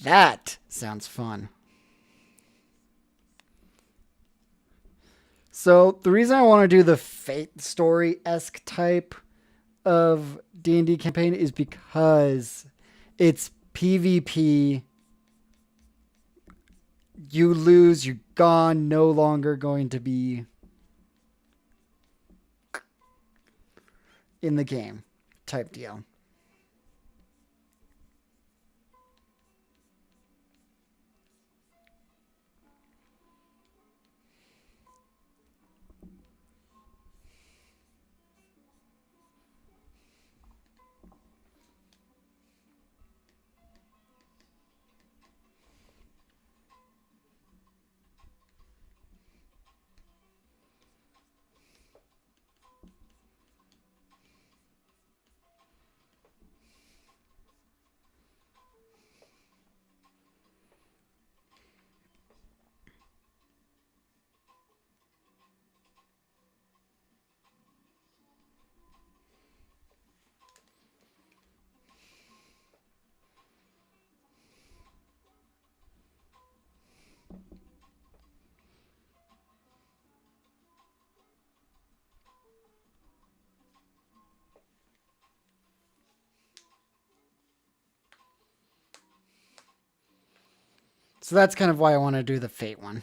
That sounds fun. So the reason I want to do the Fate story-esque type of D&D campaign is because it's PvP. You lose, you're gone, no longer going to be in the game type deal. So that's kind of why I want to do the Fate one.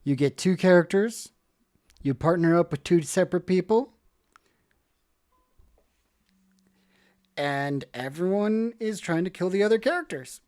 You get two characters. You partner up with two separate people. And everyone is trying to kill the other characters.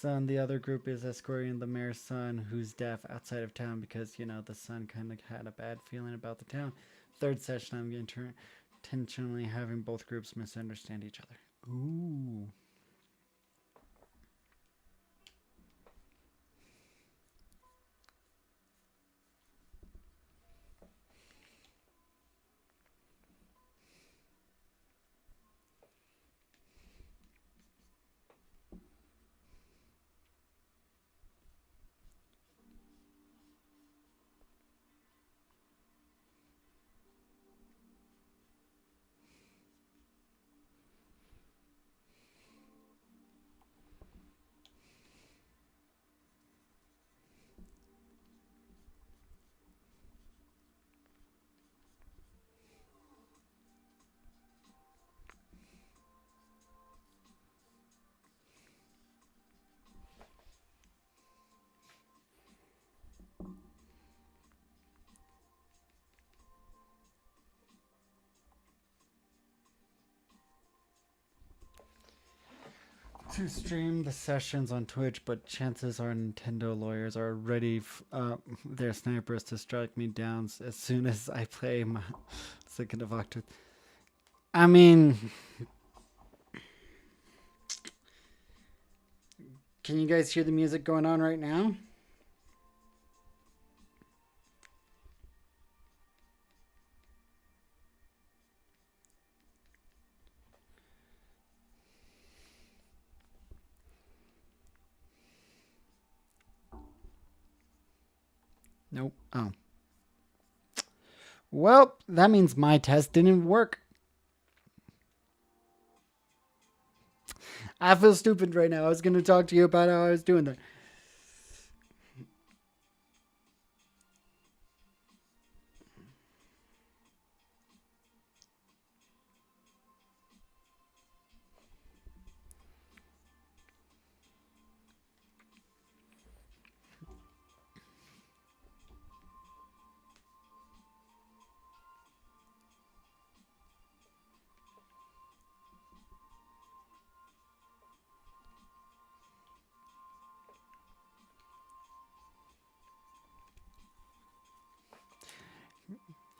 Son, the other group is escorting the mayor's son, who's deaf, outside of town because, the son kind of had a bad feeling about the town. Third session, I'm intentionally having both groups misunderstand each other. Ooh. To stream the sessions on Twitch, but chances are Nintendo lawyers are ready their snipers to strike me down as soon as I play my 2nd of October. I mean, can you guys hear the music going on right now? Nope. Oh. Well, that means my test didn't work. I feel stupid right now. I was going to talk to you about how I was doing that.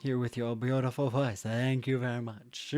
Here with your beautiful voice. Thank you very much.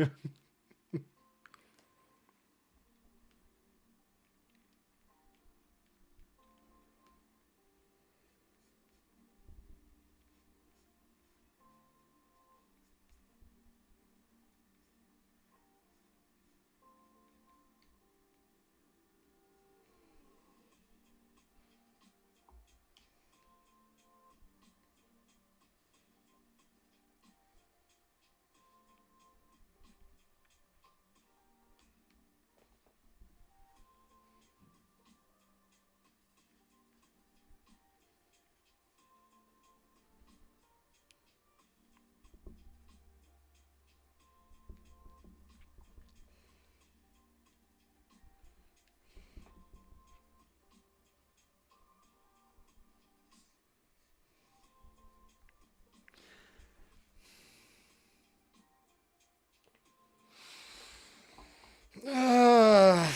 I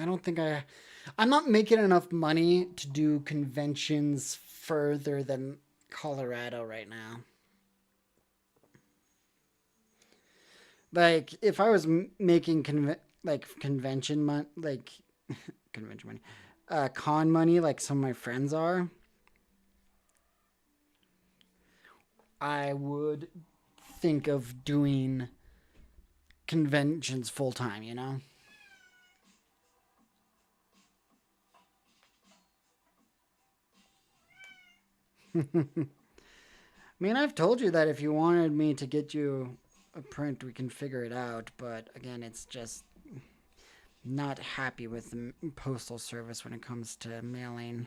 don't think I'm not making enough money to do conventions further than Colorado right now. Like, if I was making convention money, like convention money, con money, like some of my friends are, I would think of doing conventions full time, you know? I mean, I've told you that if you wanted me to get you a print, we can figure it out. But again, it's just not happy with the postal service when it comes to mailing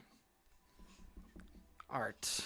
art.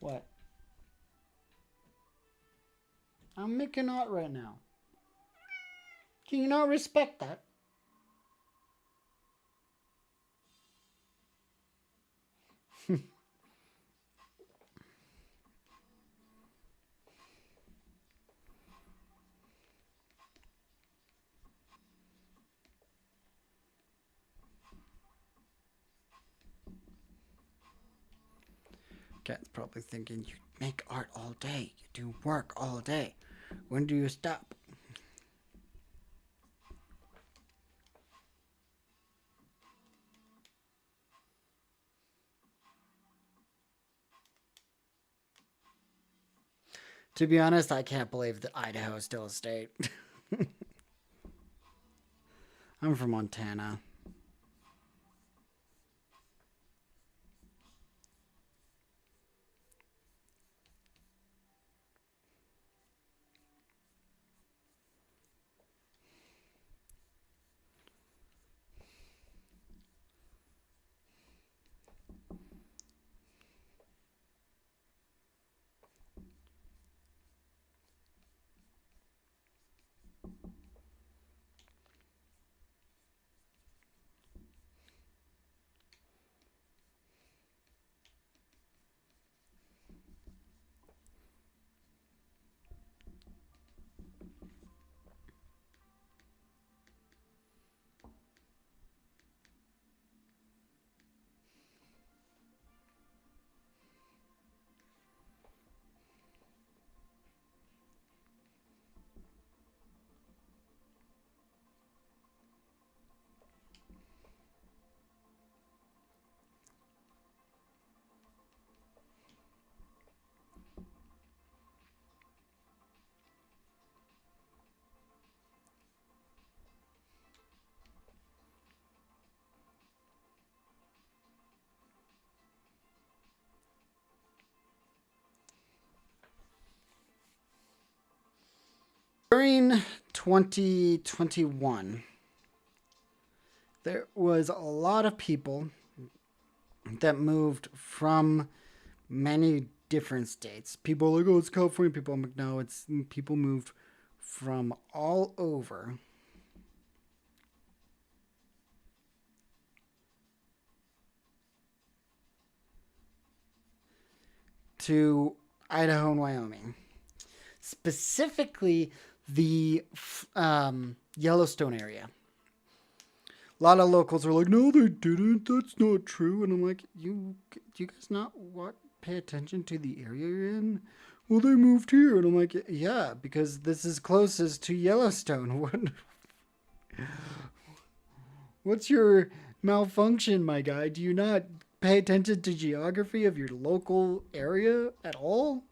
What? I'm making art right now. Can you not respect that? Cat's probably thinking, you make art all day, you do work all day. When do you stop? To be honest, I can't believe that Idaho is still a state. I'm from Montana. During 2021, there was a lot of people that moved from many different states. People are like, oh, it's California people. I'm like, no, it's people moved from all over to Idaho and Wyoming. Specifically, the Yellowstone area. A lot of locals are like, no, they didn't. That's not true. And I'm like, do you guys not pay attention to the area you're in? Well, they moved here. And I'm like, yeah, because this is closest to Yellowstone. What's your malfunction, my guy? Do you not pay attention to geography of your local area at all?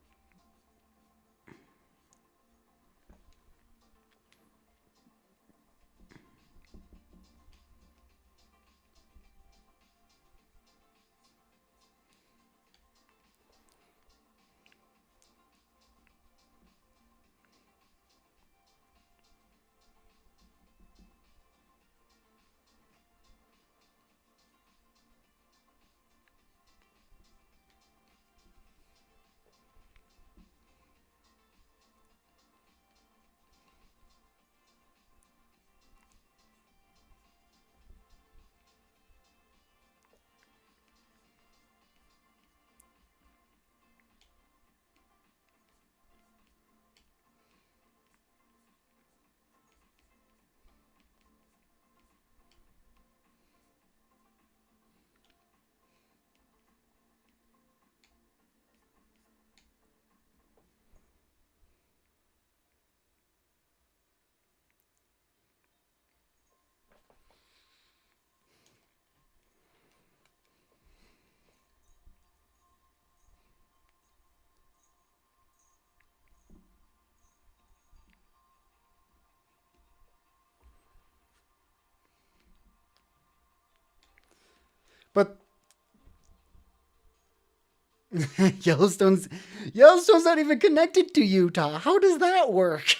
Yellowstone's Yellowstone's not even connected to Utah. How does that work?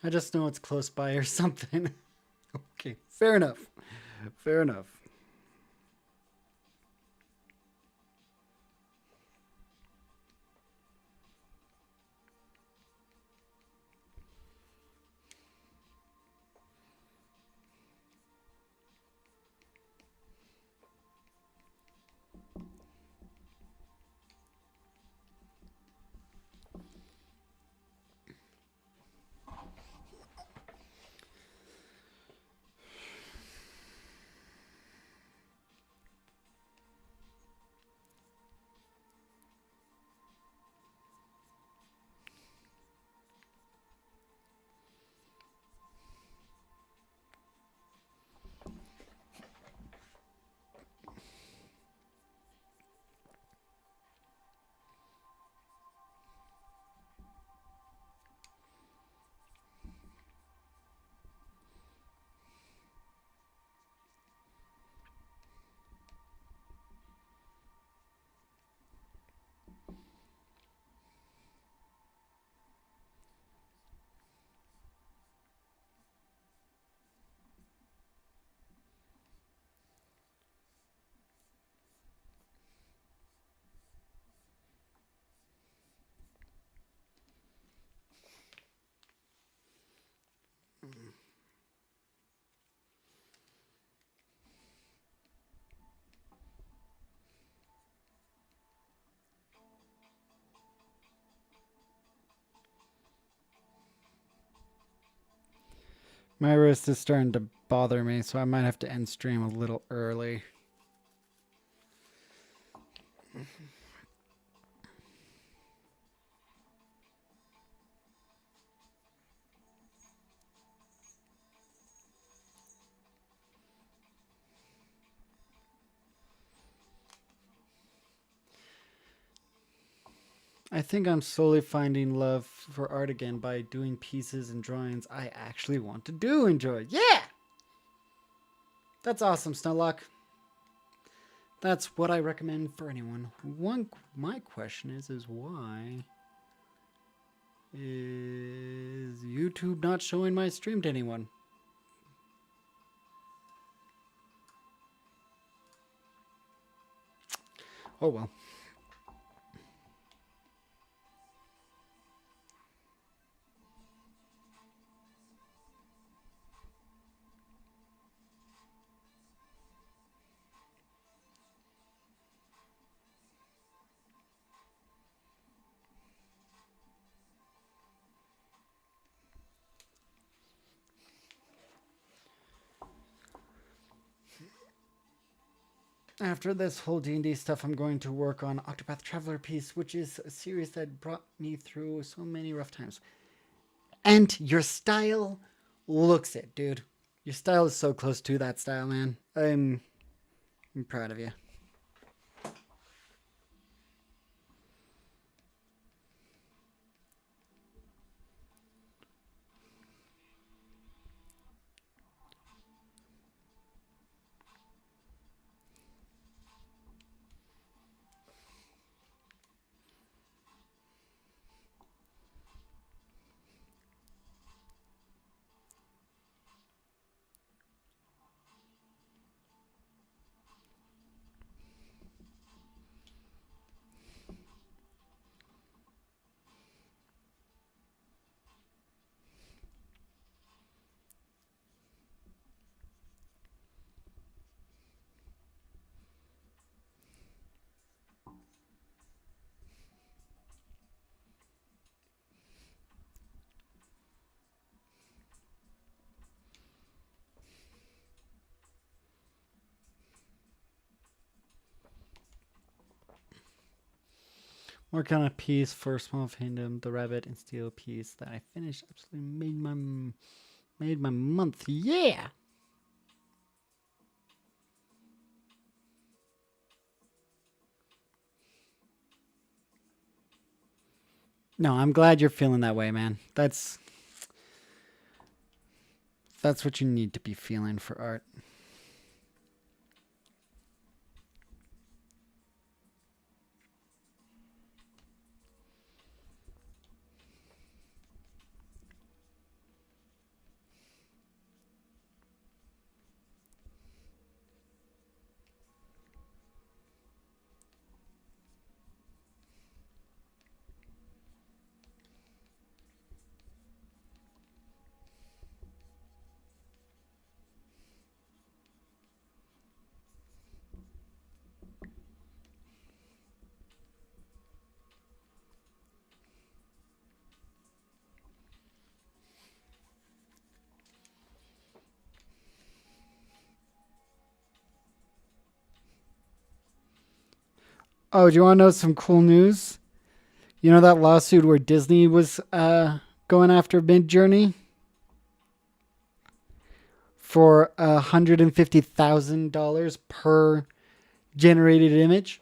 I just know it's close by or something. Okay, fair enough. Fair enough. My wrist is starting to bother me, so I might have to end stream a little early. I think I'm slowly finding love for art again by doing pieces and drawings I actually want to do enjoy. Yeah! That's awesome, Snowlock. That's what I recommend for anyone. My question is why is YouTube not showing my stream to anyone? Oh well. After this whole D&D stuff, I'm going to work on Octopath Traveler piece, which is a series that brought me through so many rough times. And your style looks it, dude. Your style is so close to that style, man. I'm proud of you. Work on a piece for Small Kingdom, the Rabbit and Steel piece that I finished. Absolutely made my month. Yeah. No, I'm glad you're feeling that way, man. That's what you need to be feeling for art. Oh, do you want to know some cool news? You know that lawsuit where Disney was going after Midjourney for $150,000 per generated image?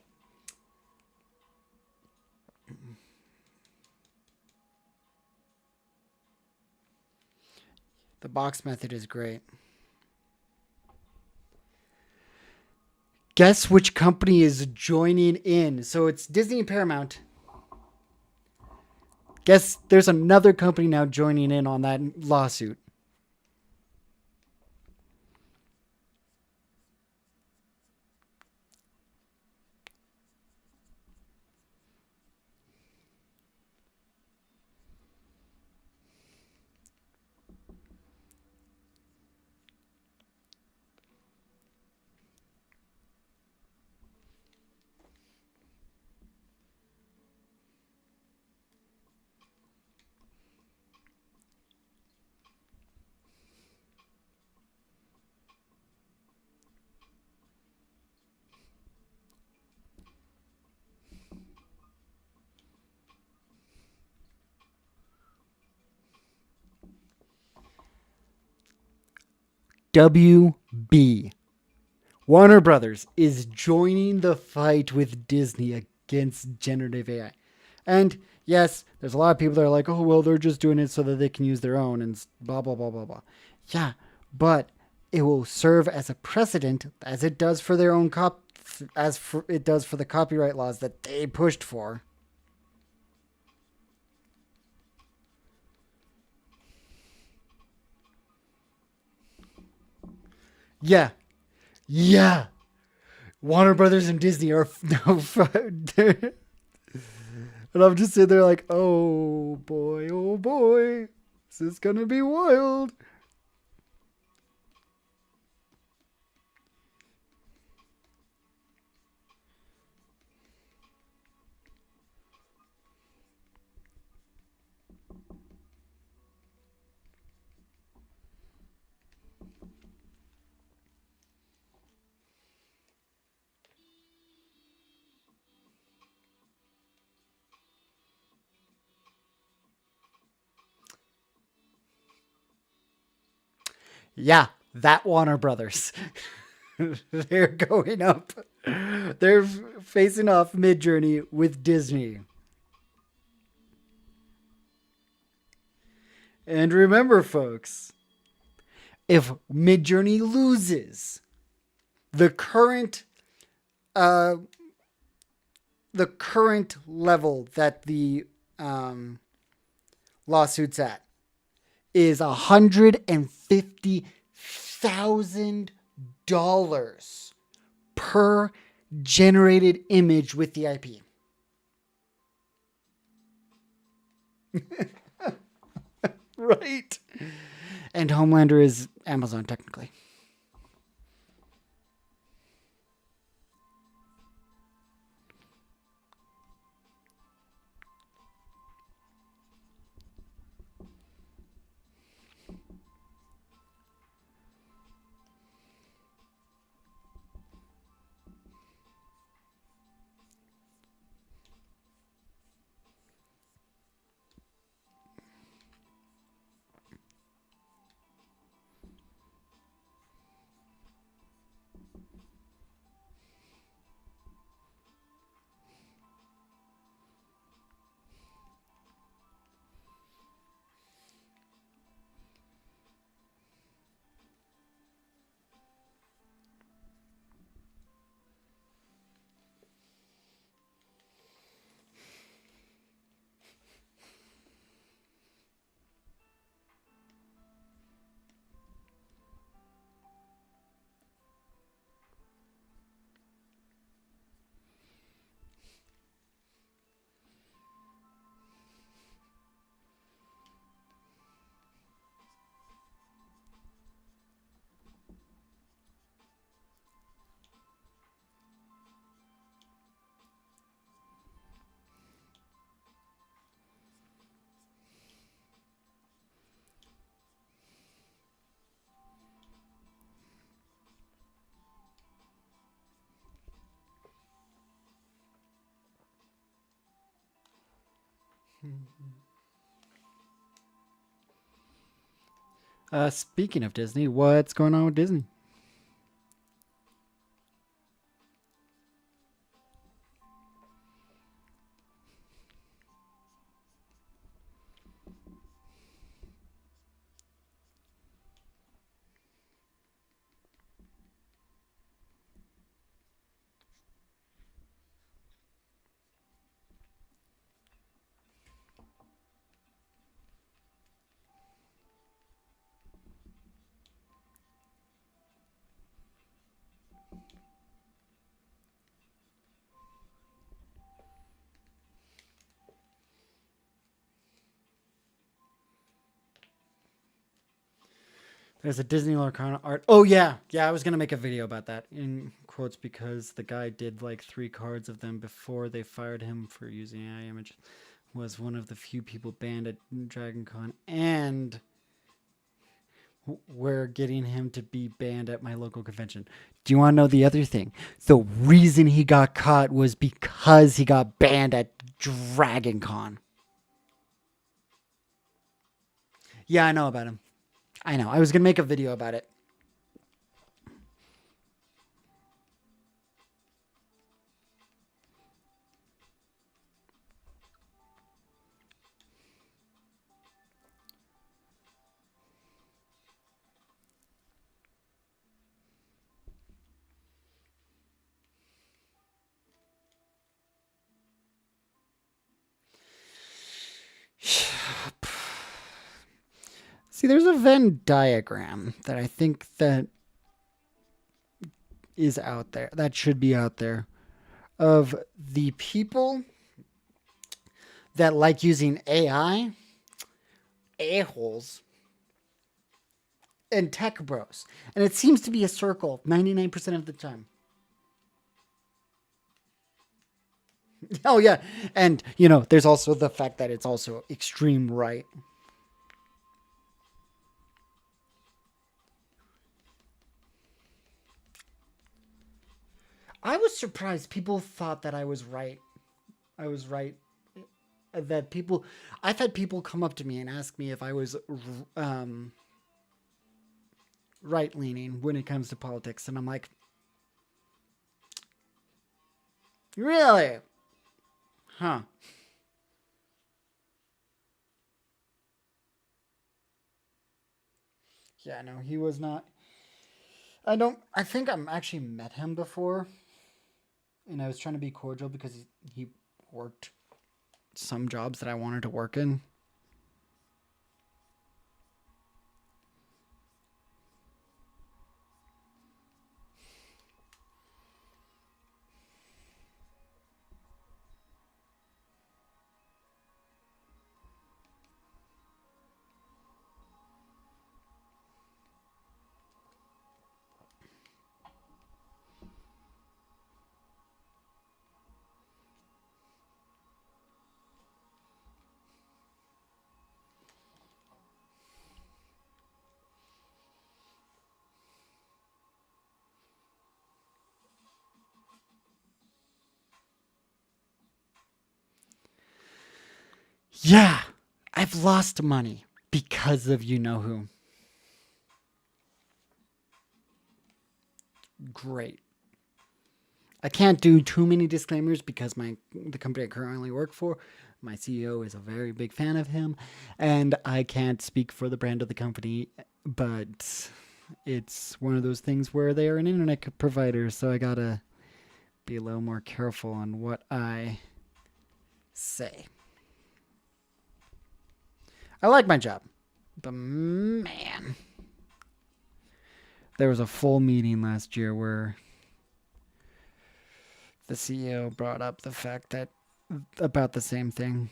The box method is great. Guess which company is joining in? So it's Disney and Paramount. Guess there's another company now joining in on that lawsuit. WB. Warner Brothers is joining the fight with Disney against generative AI. And yes, there's a lot of people that are like, oh, well, they're just doing it so that they can use their own and blah, blah, blah, blah, blah. Yeah, but it will serve as a precedent as it does for their own it does for the copyright laws that they pushed for. Yeah. Yeah. Warner Brothers and Disney are no, and I'm just sitting there like, oh boy, this is gonna be wild. Yeah, that Warner Brothers. They're going up. They're facing off Midjourney with Disney. And remember, folks, if Midjourney loses the current uh, the current level that the lawsuit's at is $150,000 per generated image with the IP. Right. And Homelander is Amazon, technically. Speaking of Disney, what's going on with Disney? There's a Disney Lorcana art. Oh yeah, yeah. I was gonna make a video about that in quotes because the guy did like 3 cards of them before they fired him for using AI image. Was one of the few people banned at Dragon Con, and we're getting him to be banned at my local convention. Do you want to know the other thing? The reason he got caught was because he got banned at Dragon Con. Yeah, I know about him. I know. I was gonna make a video about it. See, there's a Venn diagram that I think that is out there, that should be out there, of the people that like using AI, a-holes, and tech bros. And it seems to be a circle 99% of the time. Oh, yeah. And, there's also the fact that it's also extreme right. I was surprised people thought that I was right. I was right. That people, I've had people come up to me and ask me if I was right leaning when it comes to politics. And I'm like, really? Huh. Yeah, no, he was not. I think I'm actually met him before. And I was trying to be cordial because he worked some jobs that I wanted to work in. Yeah, I've lost money because of you know who. great. I can't do too many disclaimers because the company I currently work for, my CEO is a very big fan of him, and I can't speak for the brand of the company, but it's one of those things where they are an internet provider, so I gotta be a little more careful on what I say. I like my job, but man, there was a full meeting last year where the CEO brought up the fact that about the same thing.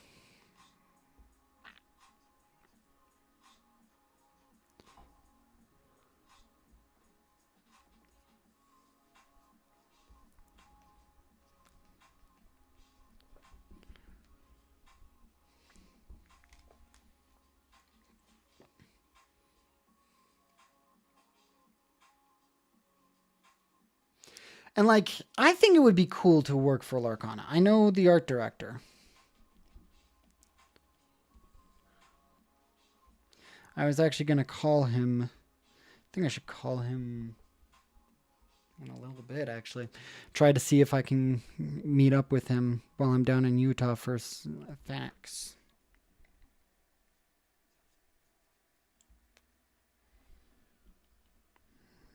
And like, I think it would be cool to work for Lorcana. I know the art director. I was actually going to call him. I think I should call him in a little bit, actually. Try to see if I can meet up with him while I'm down in Utah for FanX.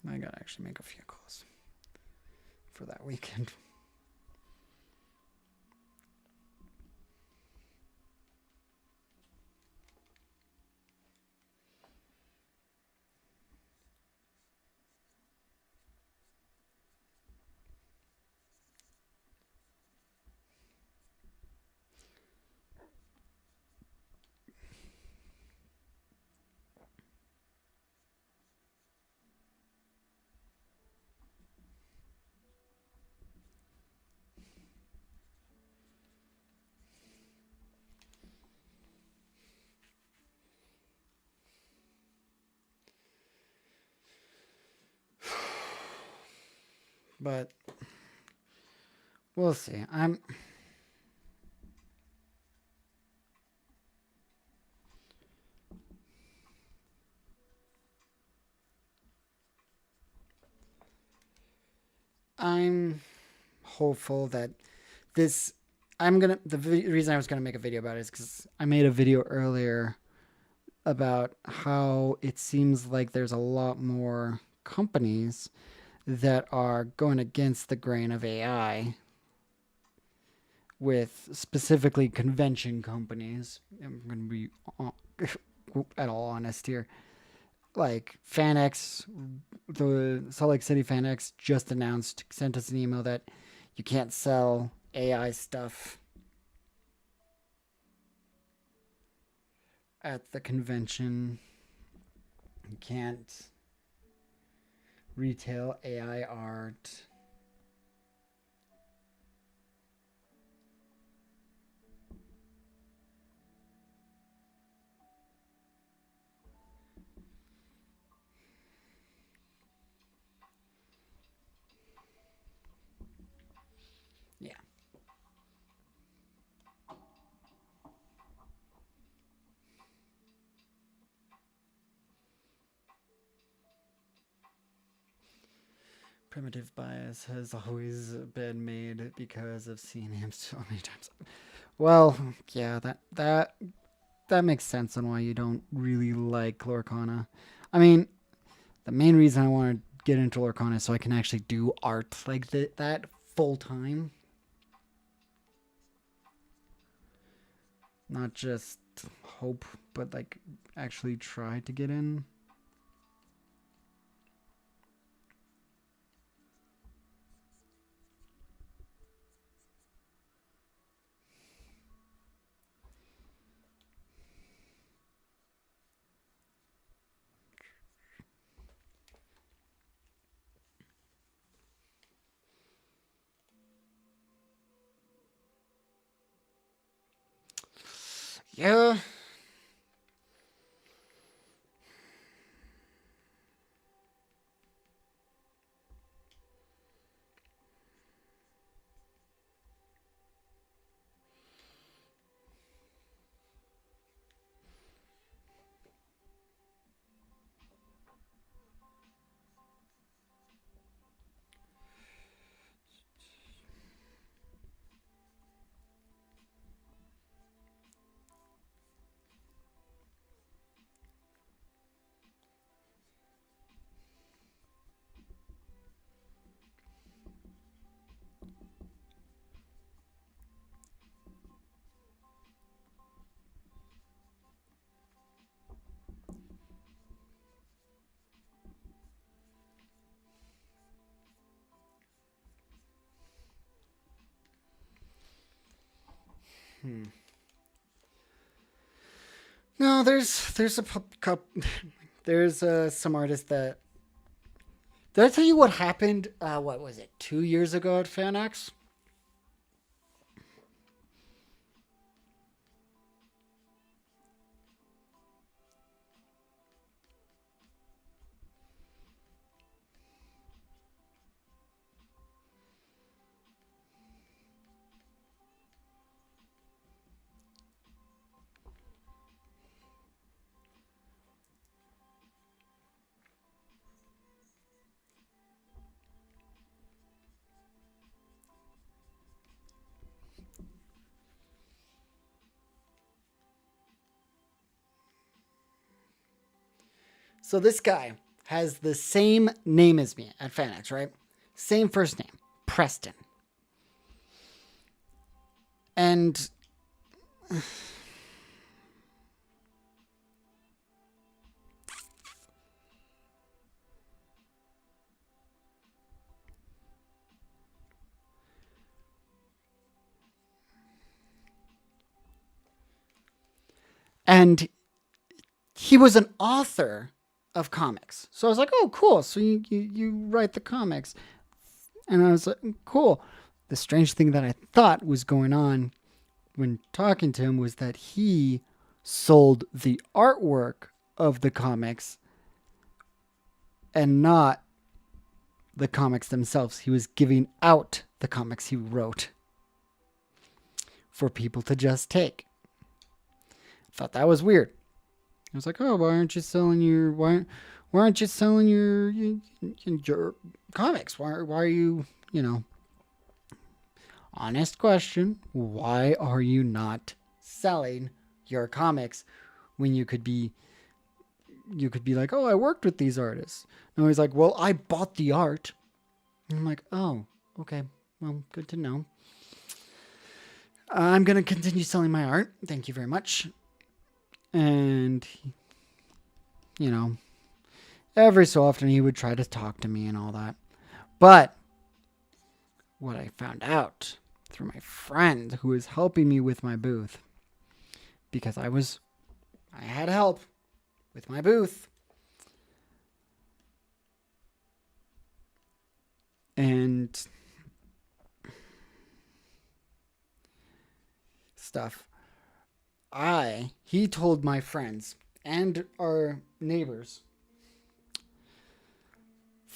I gotta actually make a few calls for that weekend. But we'll see. I'm hopeful that this. The reason I was gonna make a video about it is because I made a video earlier about how it seems like there's a lot more companies that are going against the grain of AI, with specifically convention companies. I'm going to be at all honest here. Like FanX, the Salt Lake City FanX just sent us an email that you can't sell AI stuff at the convention. You can't retail AI art. Yeah. Primitive bias has always been made because of seeing him so many times. Well, yeah, that makes sense on why you don't really like Lorcana. I mean, the main reason I want to get into Lorcana is so I can actually do art like that full time. Not just hope, but like actually try to get in. Yeah. No, there's a couple. There's some artists that. Did I tell you what happened? What was it? 2 years ago at FanX. So this guy has the same name as me at FanX, right? Same first name, Preston. And and he was an author of comics. So I was like, oh, cool. So you write the comics. And I was like, cool. The strange thing that I thought was going on when talking to him was that he sold the artwork of the comics and not the comics themselves. He was giving out the comics he wrote for people to just take. Thought that was weird. I was like, oh, why aren't you selling your your comics? Why are you, honest question, why are you not selling your comics when you could be like, oh, I worked with these artists. And he's like, well, I bought the art. And I'm like, oh, okay. Well, good to know. I'm going to continue selling my art. Thank you very much. And, every so often he would try to talk to me and all that. But what I found out through my friend who was helping me with my booth, because I had help with my booth. And stuff. He told my friends and our neighbors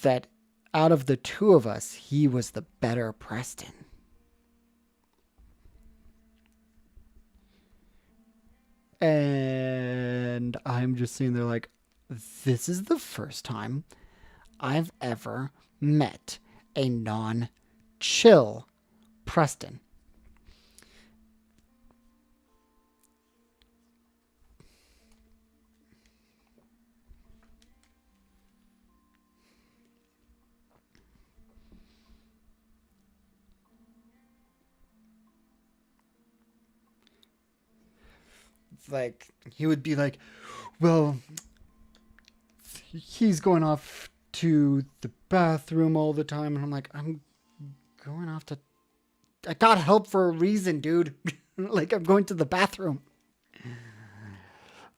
that out of the two of us, he was the better Preston. And I'm just sitting there like, this is the first time I've ever met a non-chill Preston. Like, he would be like, well, he's going off to the bathroom all the time. And I'm like, I'm going off to... I got help for a reason, dude. Like, I'm going to the bathroom.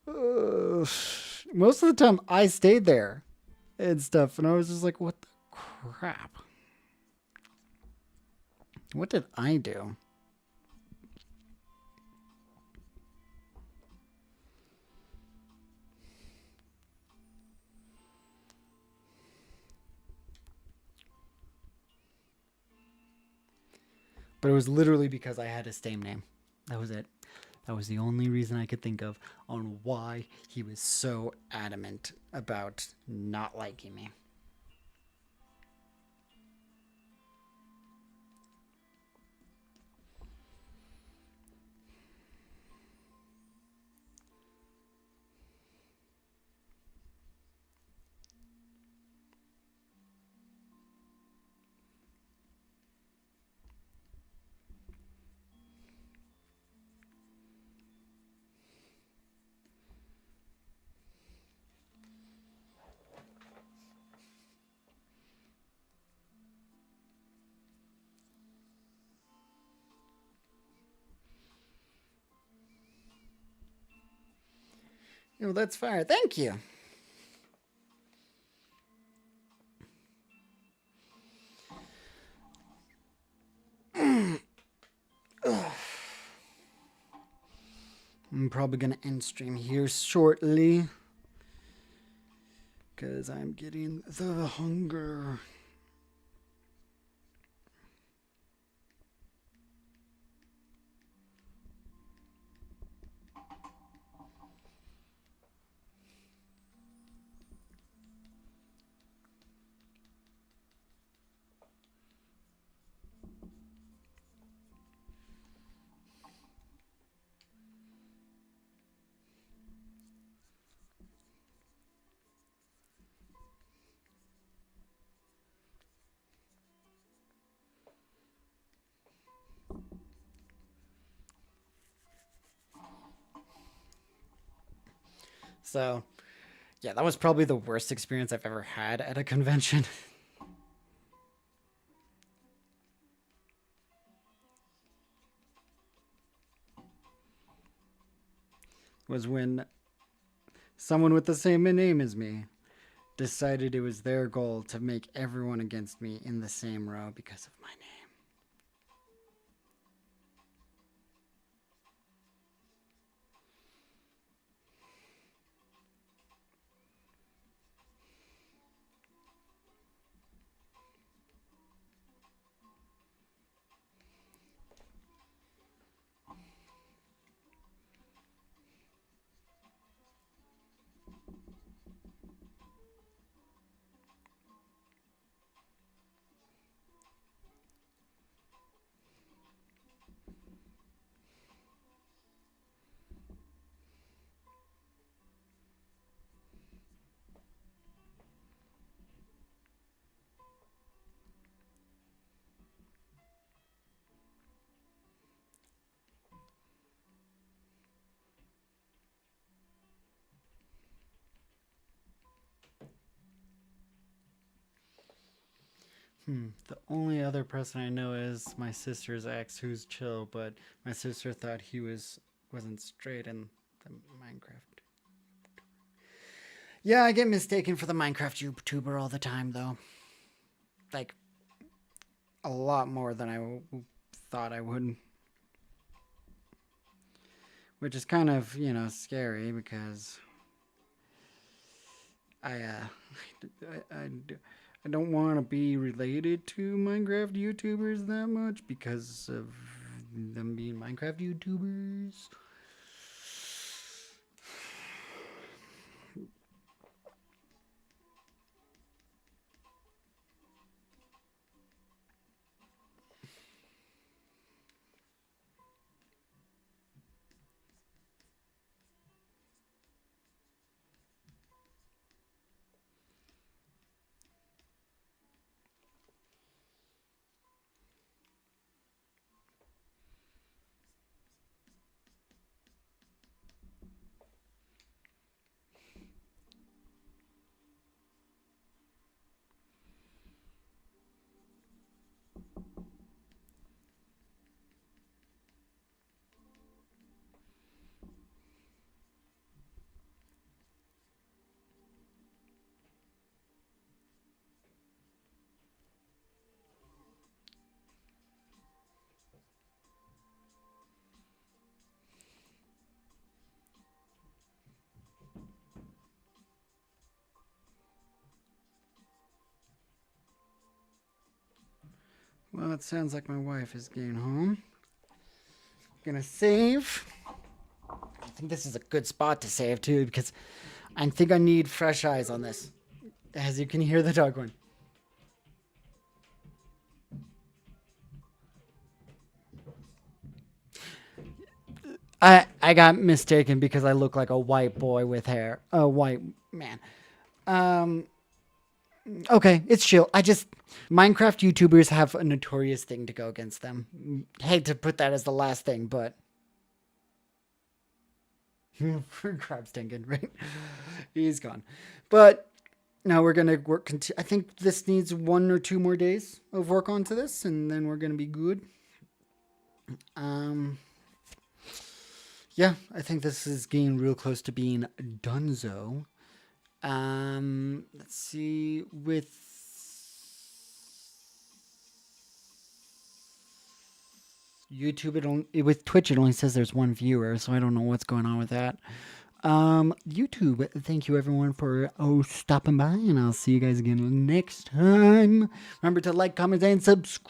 Most of the time, I stayed there and stuff. And I was just like, what the crap? What did I do? But it was literally because I had a same name. That was it. That was the only reason I could think of on why he was so adamant about not liking me. Oh, that's fire. Thank you. I'm probably going to end stream here shortly. Because I'm getting the hunger. So, yeah, that was probably the worst experience I've ever had at a convention. Was when someone with the same name as me decided it was their goal to make everyone against me in the same row because of my name. The only other person I know is my sister's ex, who's chill, but my sister thought he wasn't straight in the Minecraft. Yeah, I get mistaken for the Minecraft YouTuber all the time, though. Like, a lot more than I thought I would. Which is kind of, scary because I, I, I don't want to be related to Minecraft YouTubers that much because of them being Minecraft YouTubers. Well, it sounds like my wife is getting home. Gonna save. I think this is a good spot to save too because I think I need fresh eyes on this. As you can hear the dog one. I got mistaken because I look like a white boy with hair. A white man. Um okay, it's chill. Minecraft YouTubers have a notorious thing to go against them. Hate to put that as the last thing, but Crab's stinking, right? He's gone. But now we're gonna work. I think this needs 1 or 2 more days of work onto this, and then we're gonna be good. Um, Yeah, I think this is getting real close to being donezo. Let's see. With YouTube, with Twitch, it only says there's one viewer, so I don't know what's going on with that. YouTube, thank you everyone for stopping by, and I'll see you guys again next time. Remember to like, comment, and subscribe.